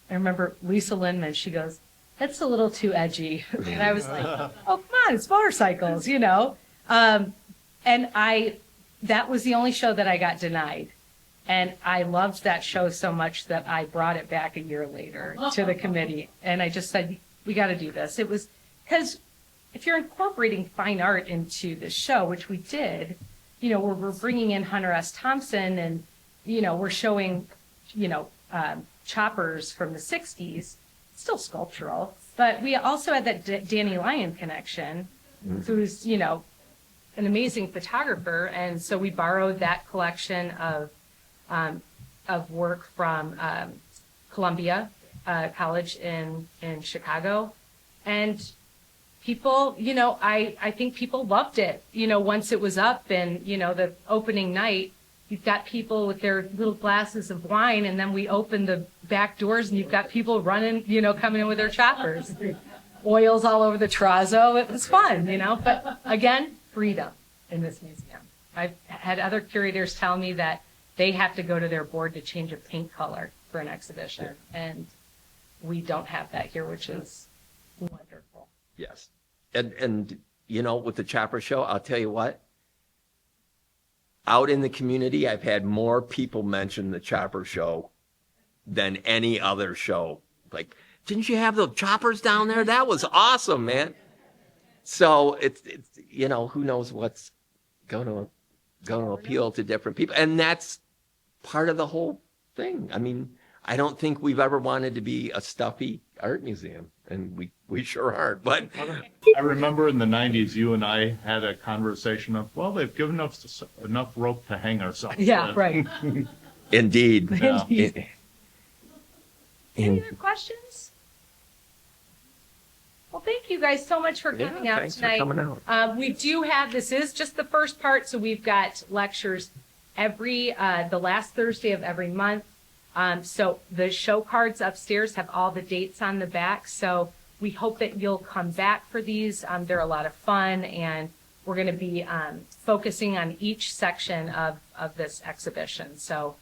I remember Lisa Lindman, she goes, "That's a little too edgy." And I was like, oh, come on, it's motorcycles, you know? That was the only show that I got denied. And I loved that show so much that I brought it back a year later to the committee. And I just said, we got to do this. It was because if you're incorporating fine art into the show, which we did, you know, we're bringing in Hunter S. Thompson and, you know, we're showing, you know, choppers from the 60s, still sculptural. But we also had that Danny Lyon connection, who's, you know, an amazing photographer. And so we borrowed that collection of work from Columbia College in Chicago. And people, you know, I think people loved it, you know, once it was up and, you know, the opening night, you've got people with their little glasses of wine and then we open the back doors and you've got people running, you know, coming in with their choppers. Oils all over the terrazzo. It was fun, you know, but again, freedom in this museum. I've had other curators tell me that they have to go to their board to change a paint color for an exhibition. And we don't have that here, which is wonderful. Yes. And you know, with the chopper show, I'll tell you what, out in the community, I've had more people mention the chopper show than any other show. Like, didn't you have the choppers down there? That was awesome, man. So it's you know, who knows what's going to appeal to different people. And that's part of the whole thing. I mean, I don't think we've ever wanted to be a stuffy art museum, and we sure aren't. But I remember in the 90s, you and I had a conversation of, well, they've given us enough rope to hang ourselves. Yeah, with. right. indeed. Yeah. Any other questions? Well, thank you guys so much for coming out thanks tonight. for coming out. We do have, this is just the first part, so we've got lectures the last Thursday of every month. So the show cards upstairs have all the dates on the back. So we hope that you'll come back for these. They're a lot of fun, and we're going to be focusing on each section of this exhibition. So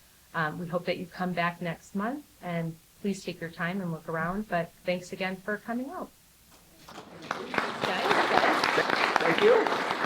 we hope that you come back next month, and please take your time and look around. But thanks again for coming out. Guys, Thank you.